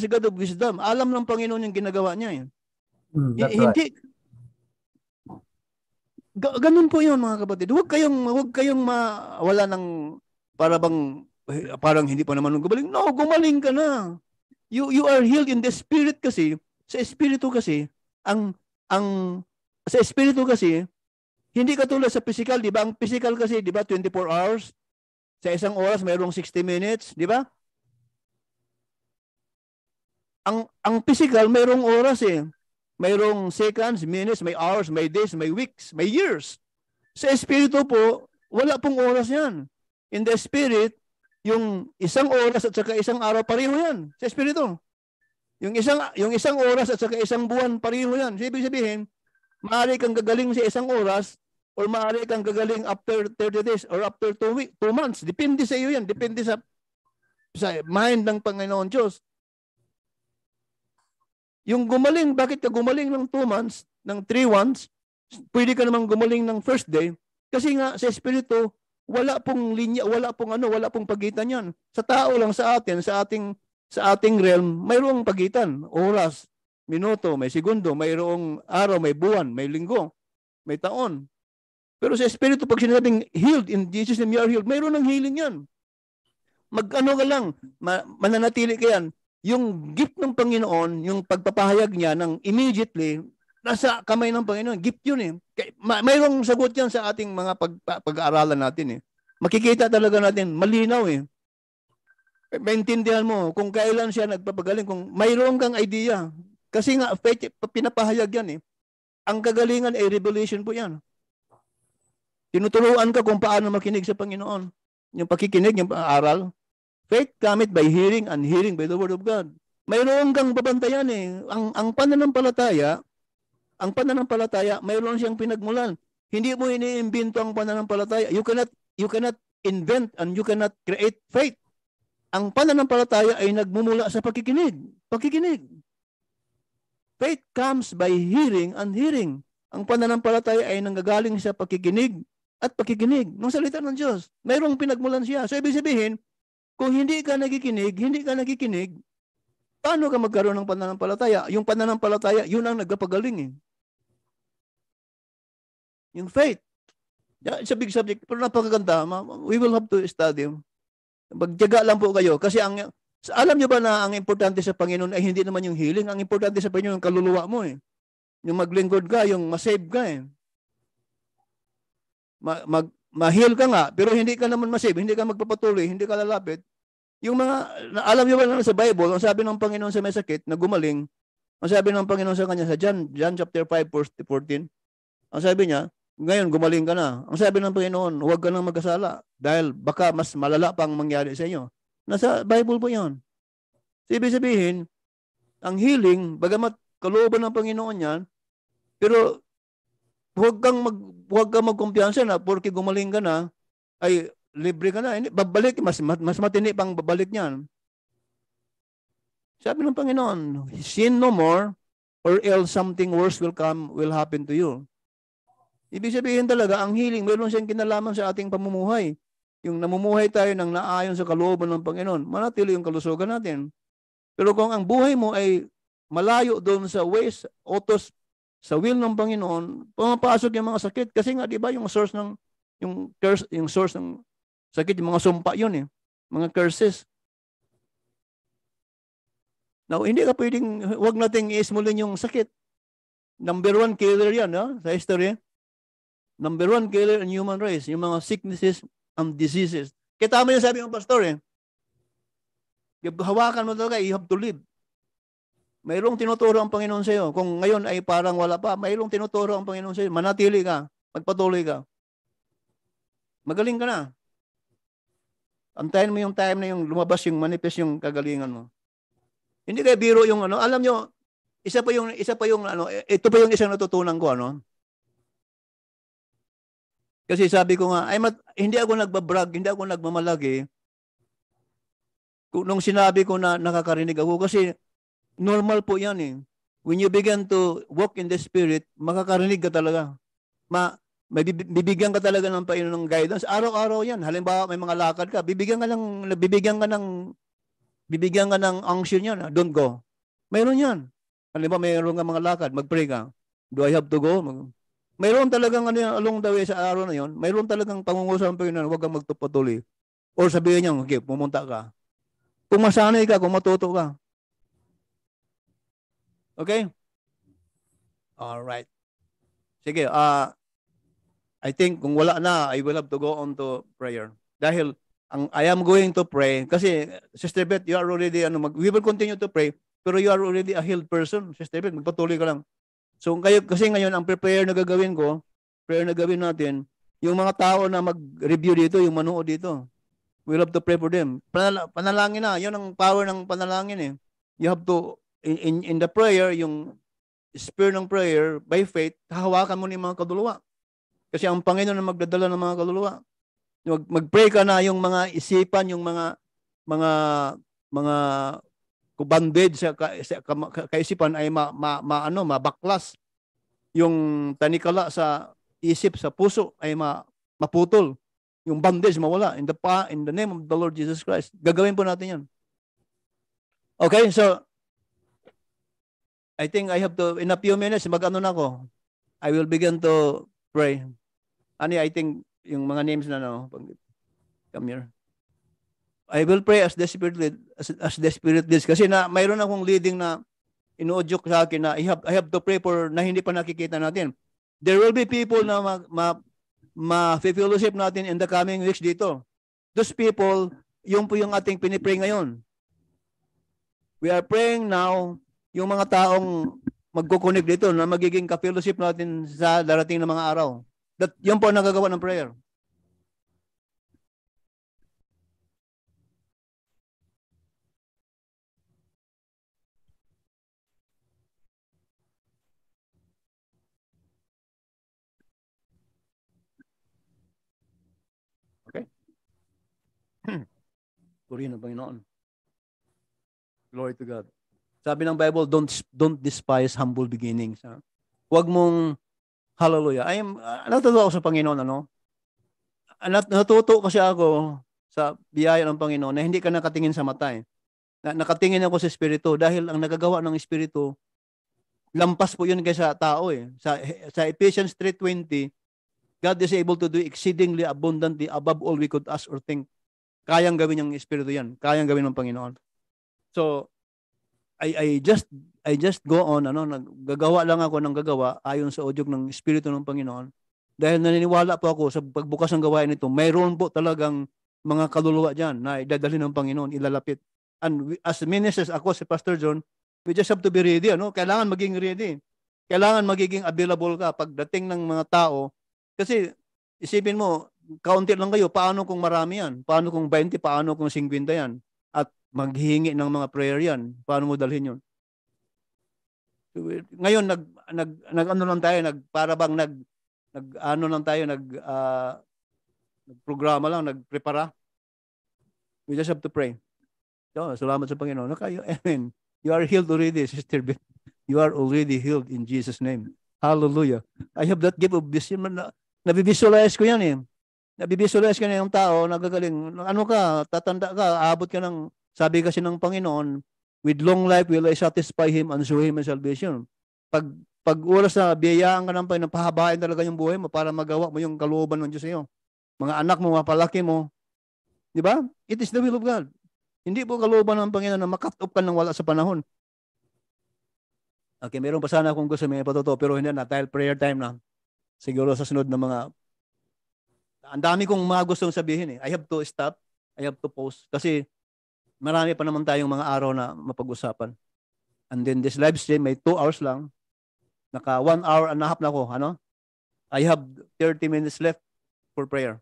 God of wisdom. Alam ng Panginoon yung ginagawa niya. Hindi. Right. Ganun po yun mga kapatid. Huwag kayong mawala ng parang hindi pa naman gumaling. No, gumaling ka na. You are healed in the spirit kasi. Sa espiritu kasi, sa espiritu kasi, hindi katulad sa physical, di ba? Ang physical kasi, di ba, 24 hours. Sa isang oras, mayroong 60 minutes, di ba? Ang physical, mayroong oras eh. Mayroong seconds, minutes, may hours, may days, may weeks, may years. Sa espiritu po, wala pong oras yan. In the spirit, yung isang oras at saka isang araw, pareho yan. Sa espiritu. Yung isang oras at saka isang buwan, pareho yan. So, ibig sabihin, maaari kang gagaling sa isang oras or maaari kang gagaling after 30 days or after 2 months. Depende sa iyo yan. Depende sa mind ng Panginoon Diyos. Yung gumaling, bakit ka gumaling ng 2 months, ng 3 months, pwede ka namang gumaling ng first day, kasi nga sa espiritu, wala pong linya, wala pong pagitan yan. Sa tao lang sa atin, sa ating realm, mayroong pagitan, oras, minuto, may segundo, mayroong araw, may buwan, may linggo, may taon. Pero sa espiritu, pag sinabing healed, in Jesus' name you are healed, mayroon ng healing yan. Mag-ano ka lang, mananatili ka yan. Yung gift ng Panginoon, yung pagpapahayag niya ng immediately, nasa kamay ng Panginoon. Gift yun eh. Mayroong sagot yan sa ating mga pag-aaralan natin eh. Makikita talaga natin, malinaw eh. Maintindihan mo kung kailan siya nagpapagaling, kung mayroong kang idea. Kasi nga, pinapahayag yan eh. Ang kagalingan ay revelation po yan. Tinuturuan ka kung paano makinig sa Panginoon. Yung pakikinig, yung aral. Faith cometh by hearing and hearing by the word of God. Mayroon kang babantayan eh. Ang pananampalataya, mayroon siyang pinagmulan. Hindi mo iniimbento ang pananampalataya. You cannot invent and you cannot create faith. Ang pananampalataya ay nagmumula sa pakikinig. Pakikinig. Faith comes by hearing and hearing. Ang pananampalataya ay nanggagaling sa pakikinig at pakikinig ng salita ng Diyos. Mayroong pinagmulan siya. So ibig sabihin, kung hindi ka nakikinig, paano ka magkaroon ng pananampalataya? Yung pananampalataya, yun ang nagpapagaling eh. Yung faith. Yeah, it's a big subject, pero napakaganda. We will have to study. Magtiyaga lang po kayo. Kasi alam nyo ba na ang importante sa Panginoon ay hindi naman yung healing. Ang importante sa Panginoon yung kaluluwa mo eh. Yung maglingkod ka, yung masave ka eh. Ma-heal ka nga, pero hindi ka naman masave, hindi ka magpapatuloy, hindi ka lalapit. Yung mga, alam niyo ba na sa Bible, ang sabi ng Panginoon sa may sakit na gumaling, ang sabi ng Panginoon sa kanya sa John chapter 5, verse 14, ang sabi niya, ngayon gumaling ka na. Ang sabi ng Panginoon, huwag ka nang magkasala dahil baka mas malala pang mangyari sa inyo. Nasa Bible po yun. So, ibig sabihin, ang healing, bagamat kalooban ng Panginoon yan, pero huwag kang magkumpiyansa na porque gumaling ka na, ay libre ka na. Babalik, mas matindi pang babalik niyan. Sabi ng Panginoon, sin no more or else something worse will happen to you. Ibig sabihin talaga, ang healing, mayroon siyang kinalaman sa ating pamumuhay. Yung namumuhay tayo ng naayon sa kalooban ng Panginoon, manatili yung kalusugan natin. Pero kung ang buhay mo ay malayo doon sa ways, utos, sa will ng Panginoon, pumapasok yung mga sakit. Kasi nga, di ba, yung source ng sakit, yung mga sumpa yun eh. Mga curses. Now, hindi ka pwedeng, huwag nating ismulin yung sakit. Number 1 killer yan, sa history. Number 1 killer in human race, yung mga sicknesses and diseases. Kaya tama yung sabi ng pastor eh. Hawakan mo talaga, you have to live. Mayroong tinuturo ang Panginoon sa iyo. Kung ngayon ay parang wala pa, mayroong tinuturo ang Panginoon sa iyo. Manatili ka, magpatuloy ka. Magaling ka na. Antayin mo yung time na yung lumabas yung manifest yung kagalingan mo. Hindi kayo biro yung ano. Alam nyo, isa pa yung ano, ito pa yung isang natutunan ko ano. Kasi sabi ko nga, hindi ako nagbabrag, hindi ako nagmamalagi. Nung sinabi ko na nakakarinig ako, kasi normal po yan eh. When you begin to walk in the Spirit, makakarinig ka talaga. Bibigyan ka talaga ng Panginoon ng guidance. Araw-araw yan. Halimbawa, may mga lakad ka, bibigyan ka ng unction yan. Don't go. Mayroon yan. Halimbawa, mayroon ka mga lakad, mag-pray ka. Do I have to go? Mayroon talagang along the way sa araw na yon, mayroon talagang pangungusap ng Panginoon, huwag kang magpatuloy. Or sabihin niya, okay, pumunta ka. Kung masanay ka, kung matuto ka. Okay? Alright. Sige, I think kung wala na, I will have to go on to prayer. Dahil I am going to pray. Kasi, Sister Beth, you are already, we will continue to pray, pero you are already a healed person. Sister Beth, magpatuloy ka lang. So, kasi ngayon, ang prayer na gagawin ko, prayer na gawin natin, yung mga tao na mag-review dito, yung manood dito, we'll have to pray for them. Panalangin na. Yun ang power ng panalangin eh. You have to, in the prayer, yung spirit ng prayer, by faith, hahawakan mo ni mga kaluluwa. Kasi ang Panginoon na magdadala ng mga kaluluwa. Mag-pray ka na yung mga isipan, yung mga bandage sa kaisipan ay mabaklas. Yung tanikala sa isip, sa puso ay maputol. Yung bandage mawala in the name of the Lord Jesus Christ. Gagawin po natin yan. Okay, so I think I have to, in a few minutes, mag-ano na ako. I will begin to pray. I think yung mga names na come here. I will pray as the Spirit leads. Kasi mayroon akong leading na inuudyok sa akin na I have to pray for na hindi pa nakikita natin. There will be people na ma-fellowship natin in the coming weeks dito. Those people, yung po yung ating pinipray ngayon. We are praying now, yung mga taong magkukunik dito na magiging ka-fellowship natin sa darating na mga araw. Yun po ang nagagawa ng prayer. Okay? Purihin ang Panginoon. Glory to God. Sabi ng Bible, don't despise humble beginnings. Huwag mong, hallelujah. Natutuwa ako sa Panginoon, natuto kasi ako sa biyaya ng Panginoon na hindi ka nakatingin sa mata eh. Nakatingin ako sa Espiritu dahil ang nagagawa ng Espiritu, lampas po yun kaysa tao eh. Sa Ephesians 3:20, God is able to do exceedingly abundantly above all we could ask or think. Kayang gawin ng Espiritu yan. Kayang gawin ng Panginoon. So, I just go on, naggagawa lang ako ng gagawa ayon sa udyok ng Espiritu ng Panginoon. Dahil naniniwala po ako sa pagbukas ng gawain nito, mayroon po talagang mga kaluluwa dyan na idadalhin ng Panginoon, ilalapit. And as ministers, ako si Pastor John, we just have to be ready. Kailangan maging ready. Kailangan magiging available ka pagdating ng mga tao. Kasi isipin mo, kaunti lang kayo, paano kung marami yan? Paano kung 20? Paano kung 50 yan? At maghihingi ng mga prayer yan. Paano mo dalhin yun? Ngayon, nag-ano lang tayo, nagprograma lang, nagprepara. We just have to pray. So, salamat sa Panginoon. Amen. You are healed already, Sister Beth. You are already healed in Jesus' name. Hallelujah. I have that gift of this. Nabivisualize ko yan eh. Nabivisualize ka na yung tao, nagagaling. Ano ka, tatanda ka, aabot ka ng, sabi kasi ng Panginoon, with long life will I satisfy him and show him my salvation. Pag oras na biyayaan ka ng Panginoon, pahabain talaga yung buhay mo para magawa mo yung kalooban ng Diyos sa iyo. Mga anak mo, mapalaki mo. Di ba? It is the will of God. Hindi po kalooban ng Panginoon na makat up ka ng wala sa panahon. Okay, meron pa sana akong gusto may patuto, pero hindi na, dahil prayer time na. Siguro sa sunod na mga, ang dami kong mga gustong sabihin eh. I have to stop, I have to pause, kasi marami pa naman tayong mga araw na mapag-usapan. And then this live stream, may 2 hours lang. Naka 1 hour and a half na ako, I have 30 minutes left for prayer.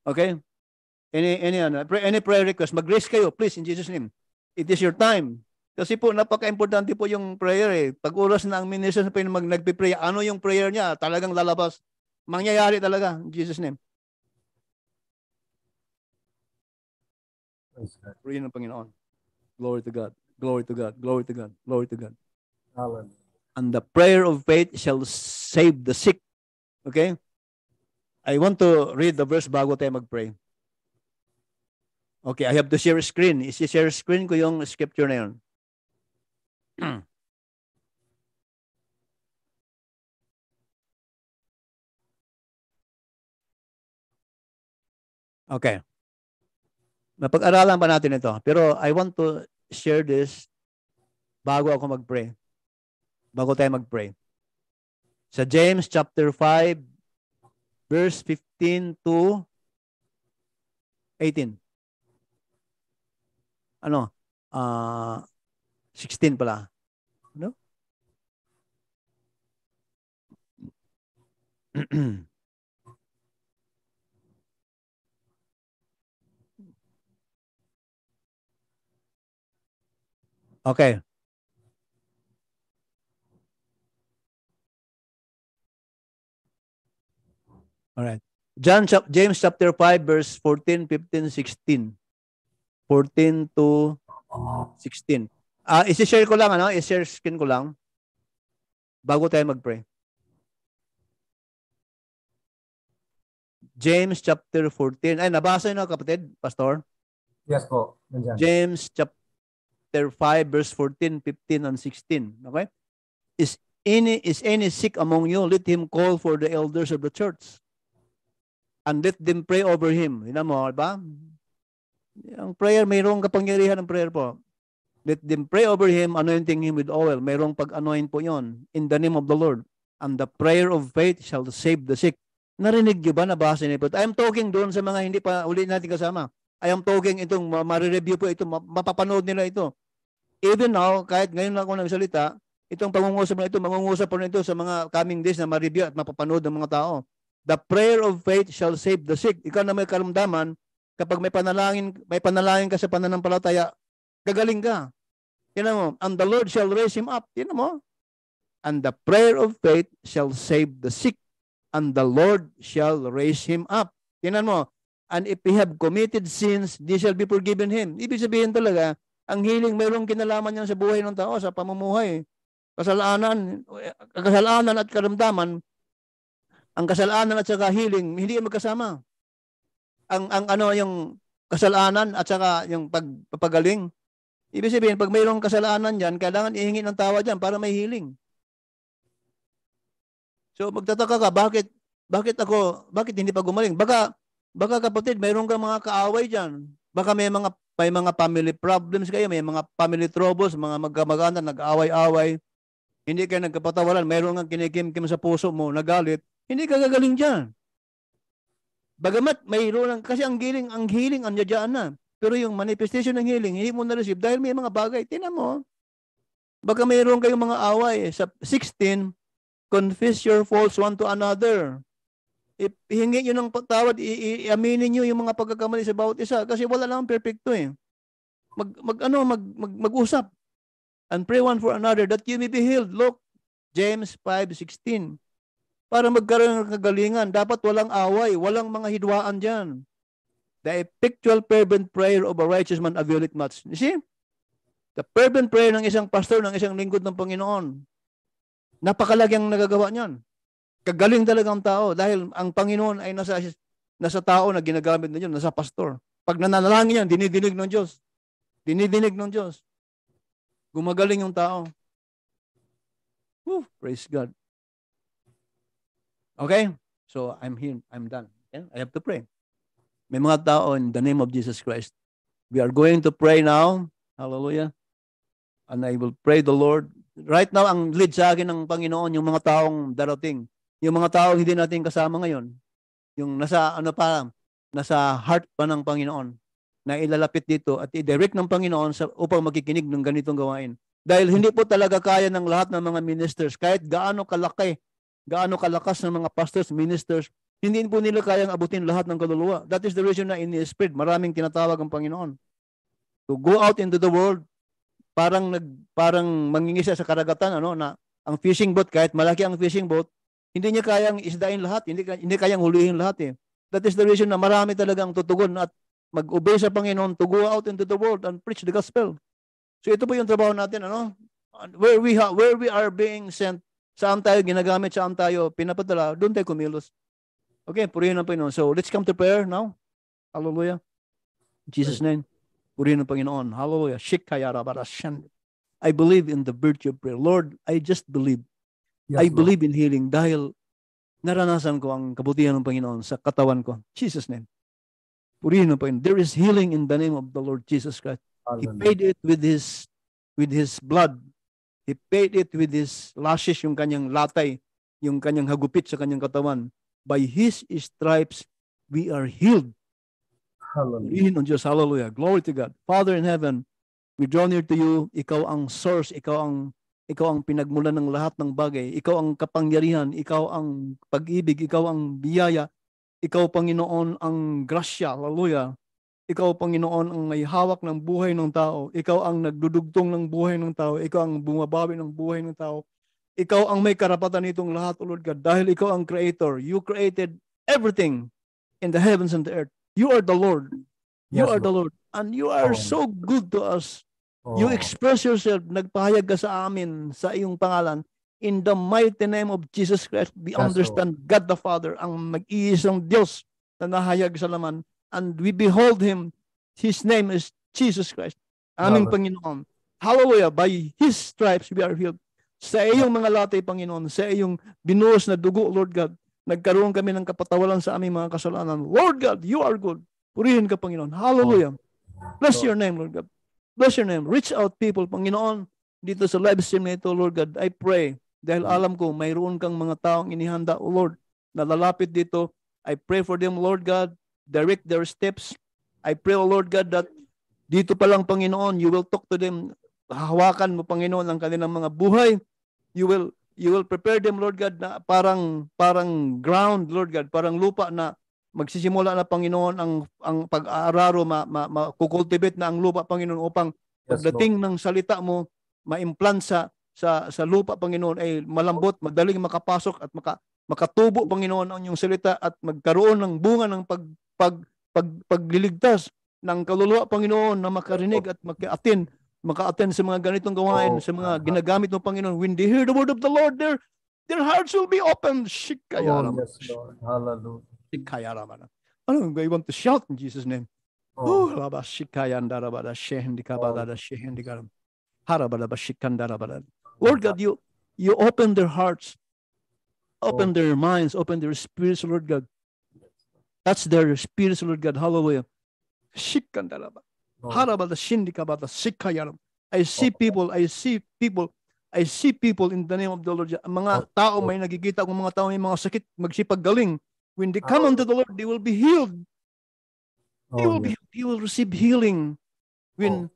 Okay? Any prayer request, mag-raise kayo, please, in Jesus' name. It is your time. Kasi po, napaka-importante po yung prayer eh. Pag oras na ang minister na nagpipray, ano yung prayer niya, talagang lalabas. Mangyayari talaga, in Jesus' name. Pray ng Panginoon. Glory to God. Glory to God. Glory to God. Glory to God. Hallelujah. And the prayer of faith shall save the sick. Okay? I want to read the verse bago tayo mag-pray. Okay, I have to share screen. I-share screen ko yung scripture na yun. Okay. Mapag-aralan pa natin ito. Pero I want to share this bago ako mag-pray. Bago tayo mag-pray. Sa James chapter 5, verse 15 to 18. 16 pala. Ano? Okay. All right. James chapter 5 verse 14, 15, 16. 14 to 16. I-share ko lang, i-share screen ko lang bago tayo mag-pray. James chapter 14. Ay, nabasa nyo kapatid, Pastor? Yes po. Nandiyan. James chapter 5 verse 14, 15, and 16. Okay? Is any sick among you? Let him call for the elders of the church and let them pray over him. Yun mo, ba? Ang prayer, mayroong kapangyarihan ng prayer po. Let them pray over him, anointing him with oil. Mayroong pag-anoint po yon in the name of the Lord. And the prayer of faith shall save the sick. Narinig niyo ba? Nabasa niyo po? I am talking doon sa mga hindi pa ulit natin kasama. I am talking itong, ma-review po ito, mapapanood nila ito. Even now, kahit ngayon lang ako nagsalita, itong pangungusap na ito, mangungusap po na ito sa mga coming days na ma-review at mapapanood ng mga tao. The prayer of faith shall save the sick. Ikaw na may karamdaman, kapag may panalangin ka sa pananampalataya, gagaling ka. Tingnan mo, and the Lord shall raise him up. Tingnan mo. And the prayer of faith shall save the sick, and the Lord shall raise him up. Tingnan mo. And if he have committed sins, they shall be forgiven him. Ibig sabihin talaga, ang healing mayroong kinalaman yan sa buhay ng tao, sa pamumuhay. Kasalanan at karamdaman, ang kasalanan at saka healing, hindi yan magkasama. Yung kasalanan at saka yung pagpagaling. Ibig sabihin, pag mayroong kasalanan dyan, kailangan ihingi ng tawa dyan para may healing. So magtataka ka, bakit hindi pa gumaling? Baka kapatid, mayroong kang mga kaaway dyan. Baka may mga may mga family problems kayo, may mga family troubles, mga magkamag-anak, nag-away-away, hindi kayo nagkapatawaran, mayroon nga kinikim-kim sa puso mo, nagalit, hindi ka gagaling dyan. Bagamat mayroon lang, kasi ang healing andiyan na. Pero yung manifestation ng healing, hindi mo na-receive dahil may mga bagay. Tingnan mo, baka mayroon kayong mga away. Sa 16, confess your faults one to another. Ihingi nyo ng patawad, iaminin nyo yung mga pagkakamali sa bawat isa kasi wala lang perfecto eh. Mag-usap and pray one for another that you may be healed. Look, James 5:16. Para magkaroon ng kagalingan, dapat walang away, walang mga hidwaan dyan. The effectual fervent prayer of a righteous man availeth much. You see? The fervent prayer ng isang pastor, ng isang lingkod ng Panginoon, napakalagang nagagawa niyan. Kagaling talaga ang tao dahil ang Panginoon ay nasa tao na ginagamit na yun, nasa pastor. Pag nananalangin yan, dinidinig ng Diyos. Dinidinig ng Diyos. Gumagaling yung tao. Praise God. Okay? So, I'm here. I'm done. Okay? I have to pray. May mga tao in the name of Jesus Christ. We are going to pray now. Hallelujah. And I will pray the Lord. Right now, ang lead sa akin ng Panginoon, yung mga taong darating. Yung mga taong hindi natin kasama ngayon. Yung nasa heart pa ng Panginoon na ilalapit dito at i-direct ng Panginoon upang makikinig ng ganitong gawain. Dahil hindi po talaga kaya ng lahat ng mga ministers, kahit gaano kalakas ng mga pastors, ministers, hindi po nila kayang abutin lahat ng kaluluwa. That is the reason na in the Spirit, maraming tinatawag ang Panginoon. To go out into the world, parang mangingisa sa karagatan, na ang fishing boat, kahit malaki ang fishing boat, hindi niya kayang isdain lahat, hindi kayang hulihin lahat eh. That is the reason na marami talagang tutugon at mag-obey sa Panginoon to go out into the world and preach the gospel. So ito po yung trabaho natin, where we are being sent, saan tayo ginagamit, saan tayo pinapadala, doon tayo kumilos. Okay, purihin ang Panginoon. So let's come to prayer now. Hallelujah. In Jesus' name, purihin ang Panginoon. Hallelujah. I believe in the virtue of prayer. Lord, I just believe. Yes, I believe in healing dahil naranasan ko ang kabutihan ng Panginoon sa katawan ko. Jesus' name. Purihin ang Panginoon. There is healing in the name of the Lord Jesus Christ. He paid it with his blood. He paid it with his lashes, yung kanyang latay, yung kanyang hagupit sa kanyang katawan. By his stripes, we are healed. Hallelujah. Diyos. Hallelujah. Glory to God. Father in heaven, we draw near to you. Ikaw ang source. Ikaw ang pinagmulan ng lahat ng bagay. Ikaw ang kapangyarihan. Ikaw ang pag-ibig. Ikaw ang biyaya. Ikaw, Panginoon, ang grasya. Hallelujah. Ikaw, Panginoon, ang may hawak ng buhay ng tao. Ikaw ang nagdudugtong ng buhay ng tao. Ikaw ang bumabawi ng buhay ng tao. Ikaw ang may karapatan nitong lahat, O Lord God, dahil ikaw ang creator. You created everything in the heavens and the earth. You are the Lord. You are the Lord. And you are so good to us. You express yourself, nagpahayag ka sa amin sa iyong pangalan. In the mighty name of Jesus Christ, we understand God the Father, ang mag-iisang Diyos na nahayag sa laman. And we behold Him. His name is Jesus Christ. Aming Panginoon. Hallelujah. By His stripes, we are healed. Sa iyong mga latay, Panginoon, sa iyong binuhos na dugo, Lord God, nagkaroon kami ng kapatawalan sa aming mga kasalanan. Lord God, you are good. Purihin ka, Panginoon. Hallelujah. Bless your name, Lord God. Bless your name. Reach out people, Panginoon, dito sa live stream na ito, Lord God. I pray, dahil alam ko, mayroon kang mga taong inihanda, O Lord, na lalapit dito. I pray for them, Lord God. Direct their steps. I pray, O Lord God, that dito pa lang, Panginoon, you will talk to them. Hawakan mo, Panginoon, ang kanilang mga buhay. You will prepare them, Lord God, na parang ground, Lord God, parang lupa na magsisimula na, Panginoon, ang pag-aararo, kukultivate na ang lupa, Panginoon, upang pagdating ng salita mo, ma-implant sa lupa, Panginoon, ay malambot, madaling makapasok at makatubo, Panginoon, ang iyong salita at magkaroon ng bunga ng pagliligtas ng kaluluwa, Panginoon, na makarinig at maka-attend sa mga ganitong gawain, sa mga ginagamit ng Panginoon. When they hear the word of the Lord, their hearts will be open. Yes, Lord. Hallelujah. I want to shout in Jesus' name. Lord God, you open their hearts, open their minds, open their spirits, Lord God. That's their spirits, Lord God. Hallelujah. Harabata shindikabata sikayarab. I see people in the name of the Lord. Mga tao may nakikita kung mga tao may mga sakit, magsipaggaling. When they come unto the Lord, they will be healed. They will receive healing. When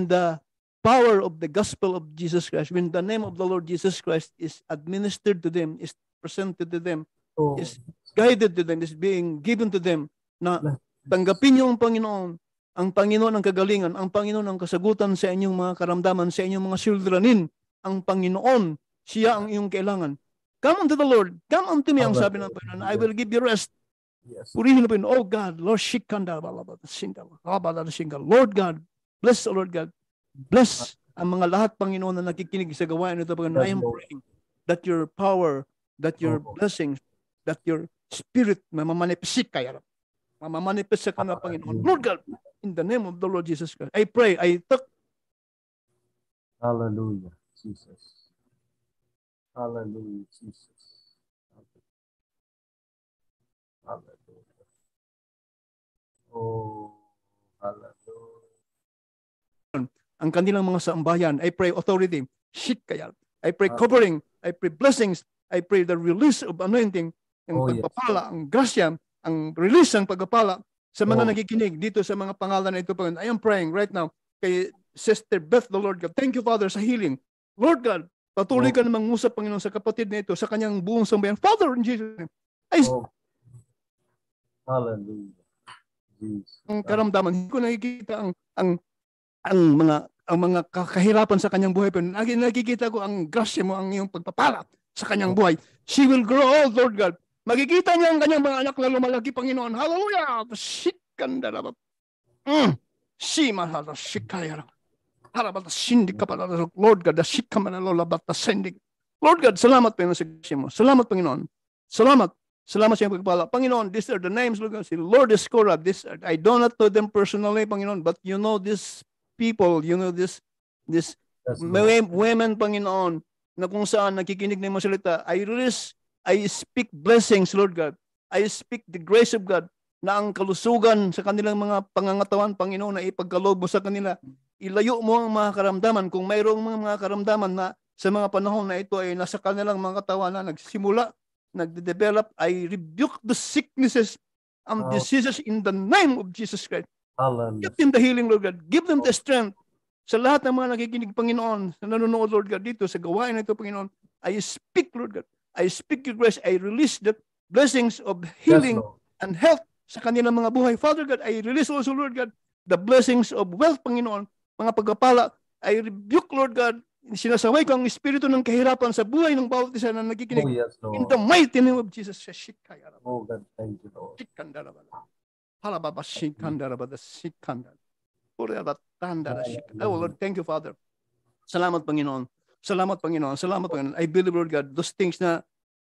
the power of the gospel of Jesus Christ, when the name of the Lord Jesus Christ is administered to them, is presented to them, is guided to them, is being given to them, na tanggapin niyo ang Panginoon ang kagalingan, ang Panginoon ang kasagutan sa inyong mga karamdaman, sa inyong mga suliranin, ang Panginoon, siya ang iyong kailangan. Come unto the Lord, come unto me, ang sabi ng Panginoon, I will give you rest. Purihin na po yun, oh God, Lord, Lord God, bless the Lord God, bless ang mga lahat, Panginoon, na nakikinig sa gawain nito, Panginoon. I am praying that your power, that your blessings, that your spirit, mamamanifest kaya, mamamanifest sa kanila, Panginoon. Lord God, in the name of the Lord Jesus Christ, I pray, Hallelujah, Jesus. Hallelujah, Jesus. Hallelujah. Oh, hallelujah. Ang kanilang mga sambayan, I pray authority, shikayal. I pray covering, I pray blessings, I pray the release of anointing, ang pagpapala, ang grasya, ang release ng pagpapala sa mga nakikinig dito sa mga pangalan na ito. I am praying right now kay Sister Beth, the Lord God. Thank you, Father, sa healing. Lord God, patuloy ka namang ngusap, Panginoon, sa kapatid na ito, sa kanyang buong sambayan. Father, in Jesus' name, hallelujah. Ang karamdaman, hindi ko nakikita ang mga kahirapan sa kanyang buhay, pero nakikita ko ang grasya mo, ang iyong pagpapala sa kanyang buhay. She will grow old, Lord God. Makikita niya ang kanyang mga anak na lumalaki, Panginoon. Hallelujah! Sikandarabat. Simahala sikayara. Harabata sindikapala, Lord God, sikamalalalabata sending. Lord God, salamat, Panginoon, sa grasya mo. Salamat, Panginoon. Salamat sa iyong pagpapala. Panginoon, these are the names, Lord God. Si Lord Escora, I do not know them personally, Panginoon, but you know these people, you know this women, Panginoon, na kung saan nakikinig ng mga salita. I speak blessings, Lord God. I speak the grace of God, na ang kalusugan sa kanilang mga pangangatawan, Panginoon, na ipagkaloob mo sa kanila. Ilayo mo ang mga karamdaman. Kung mayroong mga karamdaman na sa mga panahon na ito ay nasa kanilang mga katawan na nagsimula, nagde-develop, I rebuke the sicknesses and diseases in the name of Jesus Christ. Give them the healing, Lord God. Give them the strength. Sa lahat ng mga nakikinig, Panginoon, na nanonood, Lord God, dito sa gawain na ito, Panginoon, I speak, Lord God. I speak your grace. I release the blessings of healing and health sa kanilang mga buhay. Father God, I release also, Lord God, the blessings of wealth, Panginoon, mga pagpapala. I rebuke, Lord God, sinasaway ko ang espiritu ng kahirapan sa buhay ng bawat isa na nakikinig. In the mighty name of Jesus. Oh God, thank you, Lord. Oh Lord, thank you, Father. Salamat, Panginoon. Salamat, Panginoon. Salamat, Panginoon. I believe, Lord God, those things na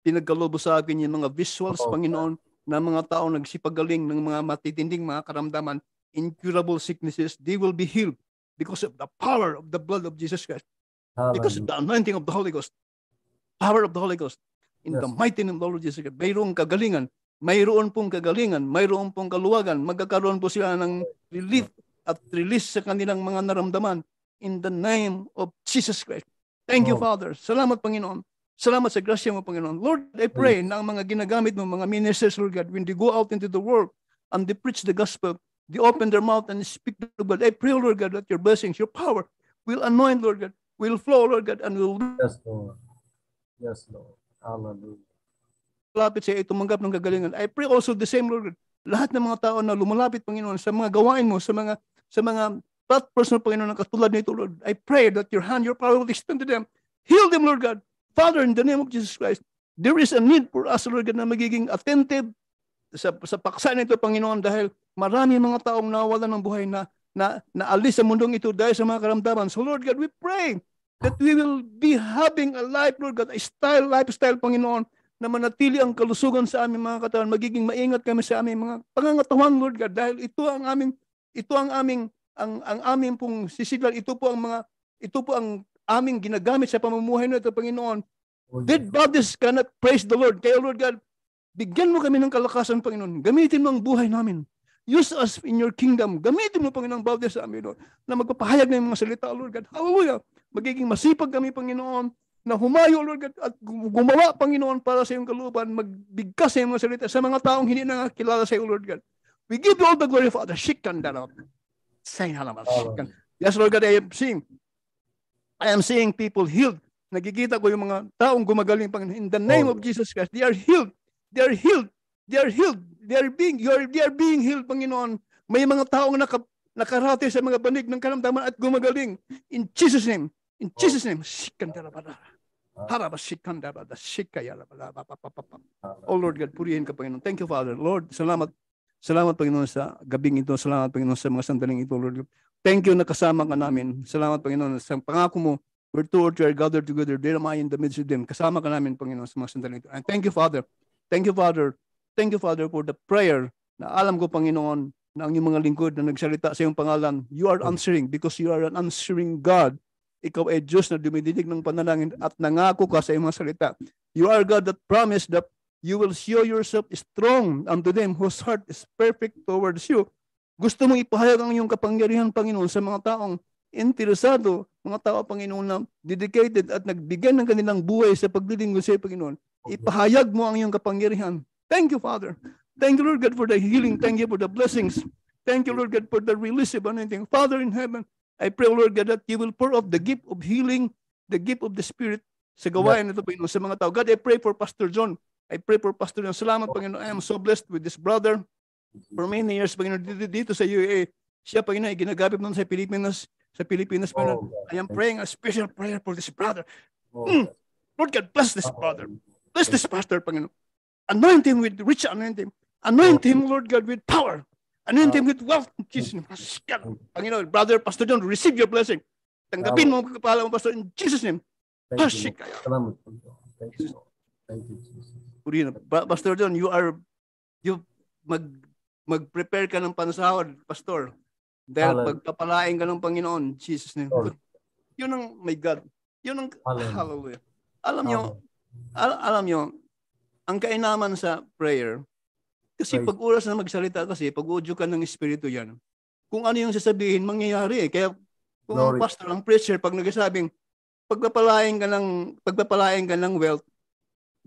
pinagkalobo sa akin, yung mga visuals, Panginoon, na mga tao nagsipagaling ng mga matitinding mga karamdaman, incurable sicknesses, they will be healed because of the power of the blood of Jesus Christ. Because of the anointing of the Holy Ghost, power of the Holy Ghost, in the mighty name of the Lord Jesus Christ, mayroong kagalingan, mayroon pong kaluwagan, magkakaroon po sila ng relief at release sa kanilang mga naramdaman in the name of Jesus Christ. Thank you, Father. Salamat, Panginoon. Salamat sa grasya mo, Panginoon. Lord, I pray na ang mga ginagamit mo, mga ministers, Lord God, when they go out into the world and they preach the gospel, they open their mouth and speak the word. I pray, Lord God, that your blessings, your power will anoint, Lord God, will flow, Lord God, and will... Yes, Lord. Yes, Lord. Hallelujah. Lapit siya tumanggap ng kagalingan. I pray also the same, Lord God. Lahat ng mga tao na lumalapit, Panginoon, sa mga gawain mo, sa mga platforms mo, Panginoon, na katulad nito, Lord. I pray that your hand, your power will extend to them. Heal them, Lord God. Father, in the name of Jesus Christ, there is a need for us, Lord God, na magiging attentive sa paksa nito, Panginoon, dahil marami mga taong nawalan ng buhay na alis sa mundong ito dahil sa mga karamdaman. So, Lord God, we pray that we will be having a life, Lord God, a lifestyle, Panginoon, na manatili ang kalusugan sa aming mga katawan. Magiging maingat kami sa aming mga pangangatawan, Lord God, dahil ito ang aming pong sisiglan. Ito po ang aming ginagamit sa pamumuhay na ito, Panginoon. Dead bodies cannot praise the Lord. Kaya, Lord God, bigyan mo kami ng kalakasan, Panginoon. Gamitin mo ang buhay namin. Use us in your kingdom. Gamitin mo, Panginoon, bawat sa amin, Lord, na magpapahayag ng mga salita, Lord God. Hallelujah. Magiging masipag kami, Panginoon, na humayo, Lord God, at gumawa, Panginoon, para sa iyong kalooban, magbigkas sa iyong mga salita sa mga taong hindi nakakilala sa iyo, Lord God. We give you all the glory, Father. Shikan darab. Say halaman. Shikan. Yes, Lord God, I am seeing people healed. Nagkikita ko yung mga taong gumagaling, Panginoon. In the name of Jesus Christ, they are healed. They are healed. They are healed. They are being healed, Panginoon. May mga taong nakarate sa mga banig ng karamdaman at gumagaling. In Jesus' name. In Jesus' name. Oh Lord God, purihin ka, Panginoon. Thank you, Father. Lord, salamat. Salamat, Panginoon, sa gabing ito. Salamat, Panginoon, sa mga sandaling ito, Lord. Thank you na kasama ka namin. Salamat, Panginoon, sa pangako mo, where two or three are gathered together, there am I in the midst of them. Kasama ka namin, Panginoon, sa mga sandaling ito. And thank you, Father. Thank you, Father. Thank you, Father, for the prayer na alam ko, Panginoon, na ang iyong mga lingkod na nagsalita sa iyong pangalan, you are answering because you are an answering God. Ikaw ay Diyos na dumidinig ng panalangin at nangako ka sa iyong mga salita. You are God that promised that you will show yourself strong unto them whose heart is perfect towards you. Gusto mong ipahayag ang iyong kapangyarihan, Panginoon, sa mga taong interesado, mga tao, Panginoon, na dedicated at nagbigyan ng kanilang buhay sa paglilingkod sa iyo, Panginoon. Ipahayag mo ang iyong kapangyarihan. Thank you, Father. Thank you, Lord God, for the healing. Thank you for the blessings. Thank you, Lord God, for the release of anointing. Father in heaven, I pray, Lord God, that you will pour out the gift of healing, the gift of the Spirit sa gawain nito, Panginoon, sa mga tao. God, I pray for Pastor John. I pray for Pastor John. Salamat, Panginoon. I am so blessed with this brother. For many years, Panginoon, dito sa UAE. Siya, Panginoon, ay ginagamit nun sa Pilipinas. Panginoon. I am praying a special prayer for this brother. Lord God, bless this brother. Bless this pastor, Panginoon. Anoint him with rich anointing. Anoint him, Lord God, with power. Anoint him with wealth. Jesus, Panginoon, brother, Pastor John, receive your blessing. Tanggapin mo ang kapala mo, Pastor, in Jesus' name. Thank you, Jesus. Pastor John, mag-prepare ka ng pansahod, Pastor. Dahil pagpapalain ka ng Panginoon, Jesus' name. Yun ang, my God. Yun ang, hallelujah. Alam nyo, ang kainaman sa prayer, kasi pag oras na magsalita kasi, pag audio ka ng Espiritu yan, kung ano yung sasabihin, mangyayari eh. Kaya kung ang pastor, ang preacher, pag nagsasabing, pagpapalain ka ng wealth,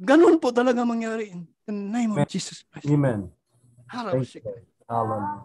ganun po talaga mangyari in the name of Jesus Christ. Amen. Hallelujah. Hallelujah.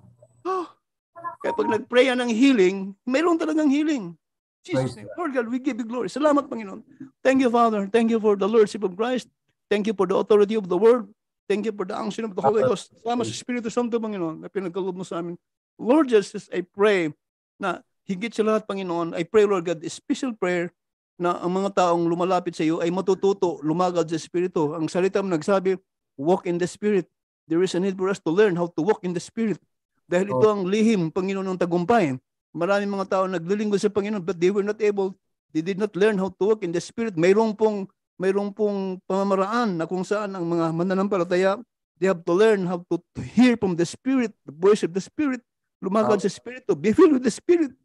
Kaya pag nag-pray ng healing, mayroon talagang healing. Jesus' name. Lord God, we give you glory. Salamat, Panginoon. Thank you, Father. Thank you for the Lordship of Christ. Thank you for the authority of the Word. Thank you for the unction of the Holy Ghost. Salamat sa Espiritu Santo, Panginoon, na pinagkaloob mo sa amin. Lord Jesus, I pray na higit sa lahat, Panginoon, I pray, Lord God, a special prayer na ang mga taong lumalapit sa iyo ay matututo, lumagad sa Espiritu. Ang salita mo nagsabi, walk in the Spirit. There is a need for us to learn how to walk in the Spirit. Dahil ito ang lihim, Panginoon, ng tagumpay. Maraming mga tao naglilingkod sa Panginoon but they were not able, they did not learn how to walk in the Spirit. Mayroong pong pamamaraan na kung saan ang mga mananampalataya, they have to learn how to hear from the Spirit, the voice of the Spirit, lumagad sa Espiritu, be filled with the Spirit.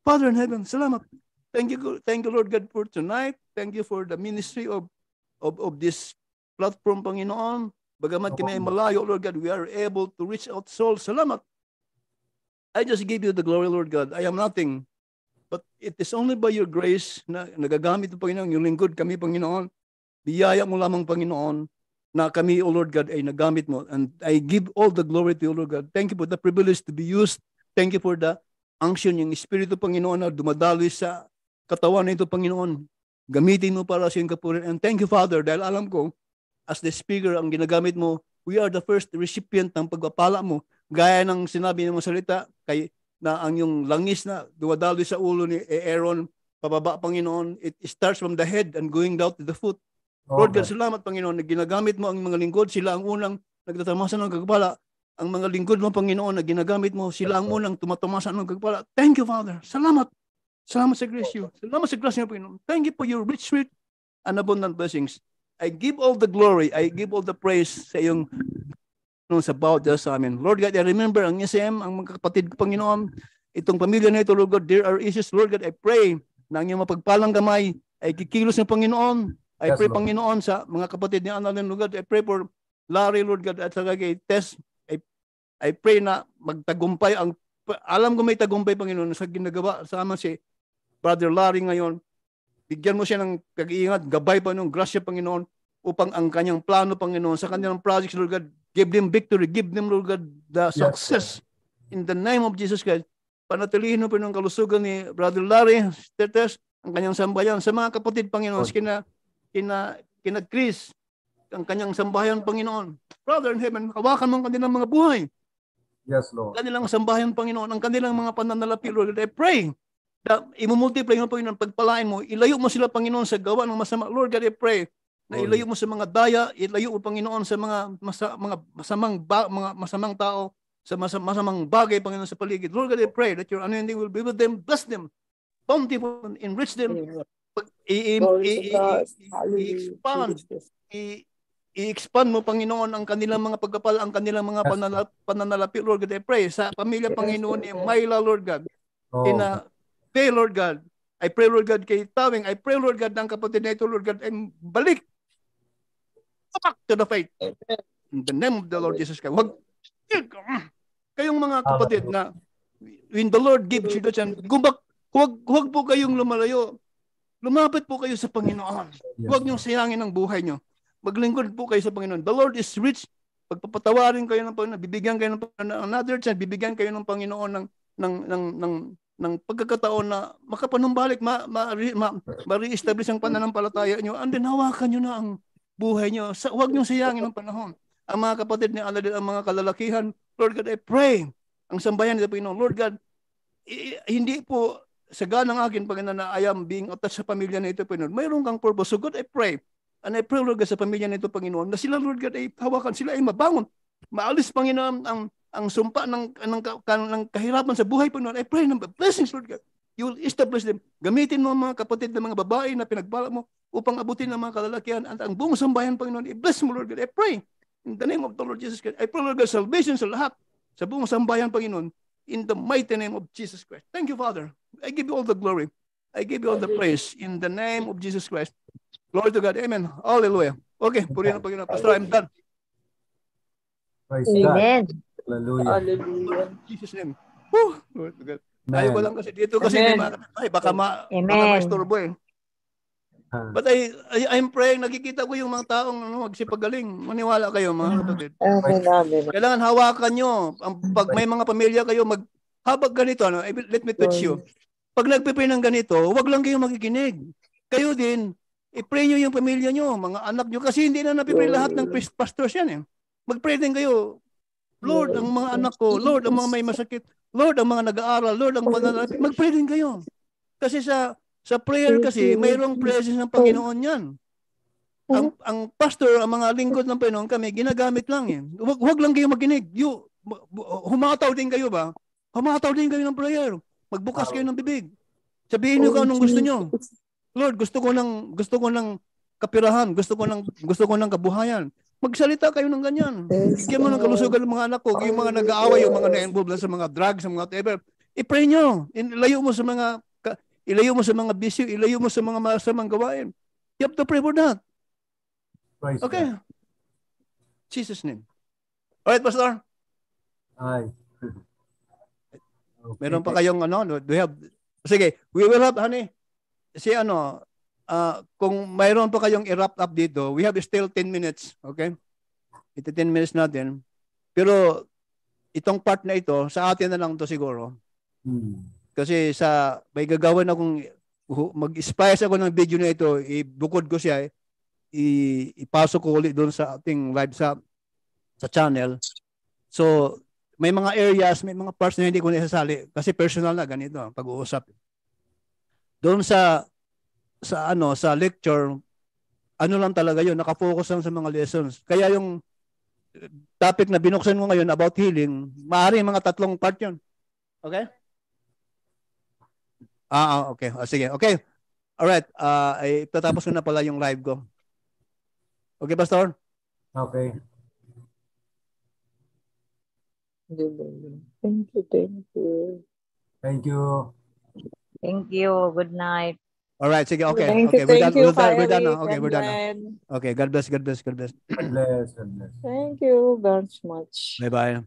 Father in heaven, salamat. Thank you, Lord God, for tonight. Thank you for the ministry of this platform, Panginoon. Bagamat kami ay malayo, Lord God, we are able to reach out souls. Salamat. I just give you the glory, Lord God. I am nothing, but it is only by your grace na nagagamit mo, Panginoon, yung lingkod kami, Panginoon. Biyaya mo lamang, Panginoon, na kami, O Lord God, ay nagamit mo. And I give all the glory to you, Lord God. Thank you for the privilege to be used. Thank you for the unction, yung Espiritu, Panginoon, na dumadaloy sa katawan na ito, Panginoon. Gamitin mo para sa iyong kapurihan. And thank you, Father, dahil alam ko, as the speaker, ang ginagamit mo, we are the first recipient ng pagpapala mo. Gaya ng sinabi ng mga salita, na ang yung langis na dumadaloy sa ulo ni Aaron, pababa, Panginoon, it starts from the head and going down to the foot. Lord God, salamat, Panginoon, na ginagamit mo ang mga lingkod, sila ang unang nagtatamasa ng kagpala. Ang mga lingkod mo, Panginoon, na ginagamit mo, sila ang unang tumatamasa ng kagpala. Thank you, Father. Salamat. Salamat sa grace you. Salamat sa grace niyo, Panginoon. Thank you for your rich, sweet, and abundant blessings. I give all the glory, I give all the praise sa iyong sa bawat sa amin. Lord God, I remember ang SM, ang mga kapatid ko, Panginoon, itong pamilya na ito, Lord God, there are issues, Lord God, I pray na ang iyong mapagpalang gamay ay kikilos ng Panginoon. I pray, Panginoon, sa mga kapatid ni Annalyn, Lord God, I pray for Larry, Lord God, at saka kay Tess. I pray na magtagumpay alam ko may tagumpay, Panginoon, sa ginagawa sama si Brother Larry ngayon. Bigyan mo siya ng pag-iingat, gabay, Panginoon, grasya, Panginoon, upang ang kanyang plano, Panginoon, sa kanyang projects, Lord God, give them victory, give them, Lord God, the success. In the name of Jesus Christ, panatilihin mo, Panginoon, kalusugan ni Brother Larry, Tetes, ang kanyang sambayan, sa mga kapatid, Panginoon, kina Chris, ang kanyang sambayan, Panginoon. Brother in heaven, hawakan mo ang kanilang mga buhay. Yes, Lord. Kanilang sambayan, Panginoon, ang kanilang mga pananalapi, Lord, I pray na imumultiply mo, Panginoon, pagpalain mo, ilayo mo sila, Panginoon, sa gawa ng masama. Lord God, I pray na ilayo mo sa mga daya, ilayo mo, Panginoon, sa mga masamang tao, sa masamang bagay, Panginoon, sa paligid. Lord God, I pray that your anointing will be with them, bless them, bountiful, enrich them, i-expand mo, Panginoon, ang kanilang mga pagkapal, ang kanilang mga pananalapi, Lord God, I pray sa pamilya, Panginoon, ni Myla, Lord God, pray, Lord God, I pray, Lord God, kay Tawing, I pray, Lord God, ng kapatid na ito, Lord God, ay balik back to the faith. In the name of the Lord Jesus Christ. Kayong mga kapatid na when the Lord gives you the chance, huwag po kayong lumalayo. Lumapit po kayo sa Panginoon. Huwag niyong sayangin ang buhay niyo. Maglingkod po kayo sa Panginoon. The Lord is rich. Pagpapatawarin kayo ng Panginoon, bibigyan kayo ng another chance, bibigyan kayo ng Panginoon ng pagkakataon na makapanumbalik, ma-re-establish ang pananampalataya niyo, and then hawakan niyo na ang buhay niyo. Huwag niyong sayangin ang panahon. Ang mga kapatid ni Aladin, ang mga kalalakihan, Lord God, I pray, ang sambayan nito, Panginoon, Lord God, hindi po sagad ng akin, Panginoon, na I am being attached sa pamilya na ito, Panginoon. Mayroon kang purpose. So God, I pray. And I pray, Lord God, sa pamilya na ito, Panginoon, na sila, Lord God, ay hawakan, sila ay mabangon. Maalis, Panginoon, ang sumpa ng kahirapan sa buhay, Panginoon. I pray ng blessings, Lord God. You will establish them. Gamitin mo ang mga kapatid ng mga babae na pinagbala mo upang abutin ang mga kalalakihan at ang buong sambayan, Panginoon. I-bless mo, Lord God. I pray in the name of the Lord Jesus Christ. I pray, Lord God, salvation sa lahat, sa buong sambayan, Panginoon, in the mighty name of Jesus Christ. Thank you, Father. I give you all the glory. I give you all the praise in the name of Jesus Christ. Glory to God. Amen. Hallelujah. Okay, purihan ang Panginoon. Pastor, I'm done. Praise Amen. God. Hallelujah. Hallelujah. In Jesus' name. Woo! Glory to God. Tayo ko lang kasi dito kasi baka maistorbo eh. But I'm praying, nakikita ko yung mga taong magsipagaling. Maniwala kayo, mga kapatid. Amen. Kailangan hawakan nyo. Pag may mga pamilya kayo, habang ganito, let me touch you. Pag nagpipray ng ganito, wag lang kayo makikinig. Kayo din, i-pray nyo yung pamilya nyo, mga anak nyo, kasi hindi na napipray lahat ng pastors yan eh. Mag-pray din kayo. Lord, ang mga anak ko, Lord, ang mga may masakit, Lord, ang mga nag-aaral, Lord, ang pananalapi, mag-pray din kayo. Kasi sa prayer kasi, mayroong presence ng Panginoon yan. Ang pastor, ang mga lingkod ng Panginoon, kami, ginagamit lang yan. Huwag lang kayo makinig. Humataw din kayo ba? Humataw din kayo ng prayer. Magbukas kayo ng bibig. Sabihin niyo kung anong gusto niyo. Lord, gusto ko ng kapirahan, gusto ko ng kabuhayan. Magsalita kayo ng ganyan. Bigyan mo ng kalusugan ng mga anak ko, yung mga nag-aaway, yung mga na-involved sa mga drugs, sa mga whatever. I-pray nyo. Ilayo mo sa mga bisyo, ilayo mo sa mga masamang gawain. You have to pray for that. Okay. Jesus' name. Alright, Pastor. Ay. Okay. Meron pa kayong sige, we will have, honey, kung mayroon pa kayong i-wrap up dito, we have still 10 minutes, okay? Ito 10 minutes natin. Pero itong part na ito, sa atin na lang to siguro. Kasi may gagawin akong, mag-spice ako ng video na ito, ibukod ko siya, ipasok ko ulit doon sa ating live sa channel. So, may mga areas, may mga parts na hindi ko naisasali kasi personal na ganito, pag-uusap. Doon sa lecture, lang talaga yun, nakafocus lang sa mga lessons. Kaya yung topic na binuksan mo ngayon about healing, maaaring mga 3 part yun. Okay? Okay. Sige. Okay. Alright. Tatapos ko na pala yung live ko. Okay, Pastor? Okay. Thank you. Thank you. Thank you. Good night. All right, sige, okay. Thank okay, you, we're done now. Okay, we're done now. Okay, God bless. God bless. Thank you very much. Bye-bye.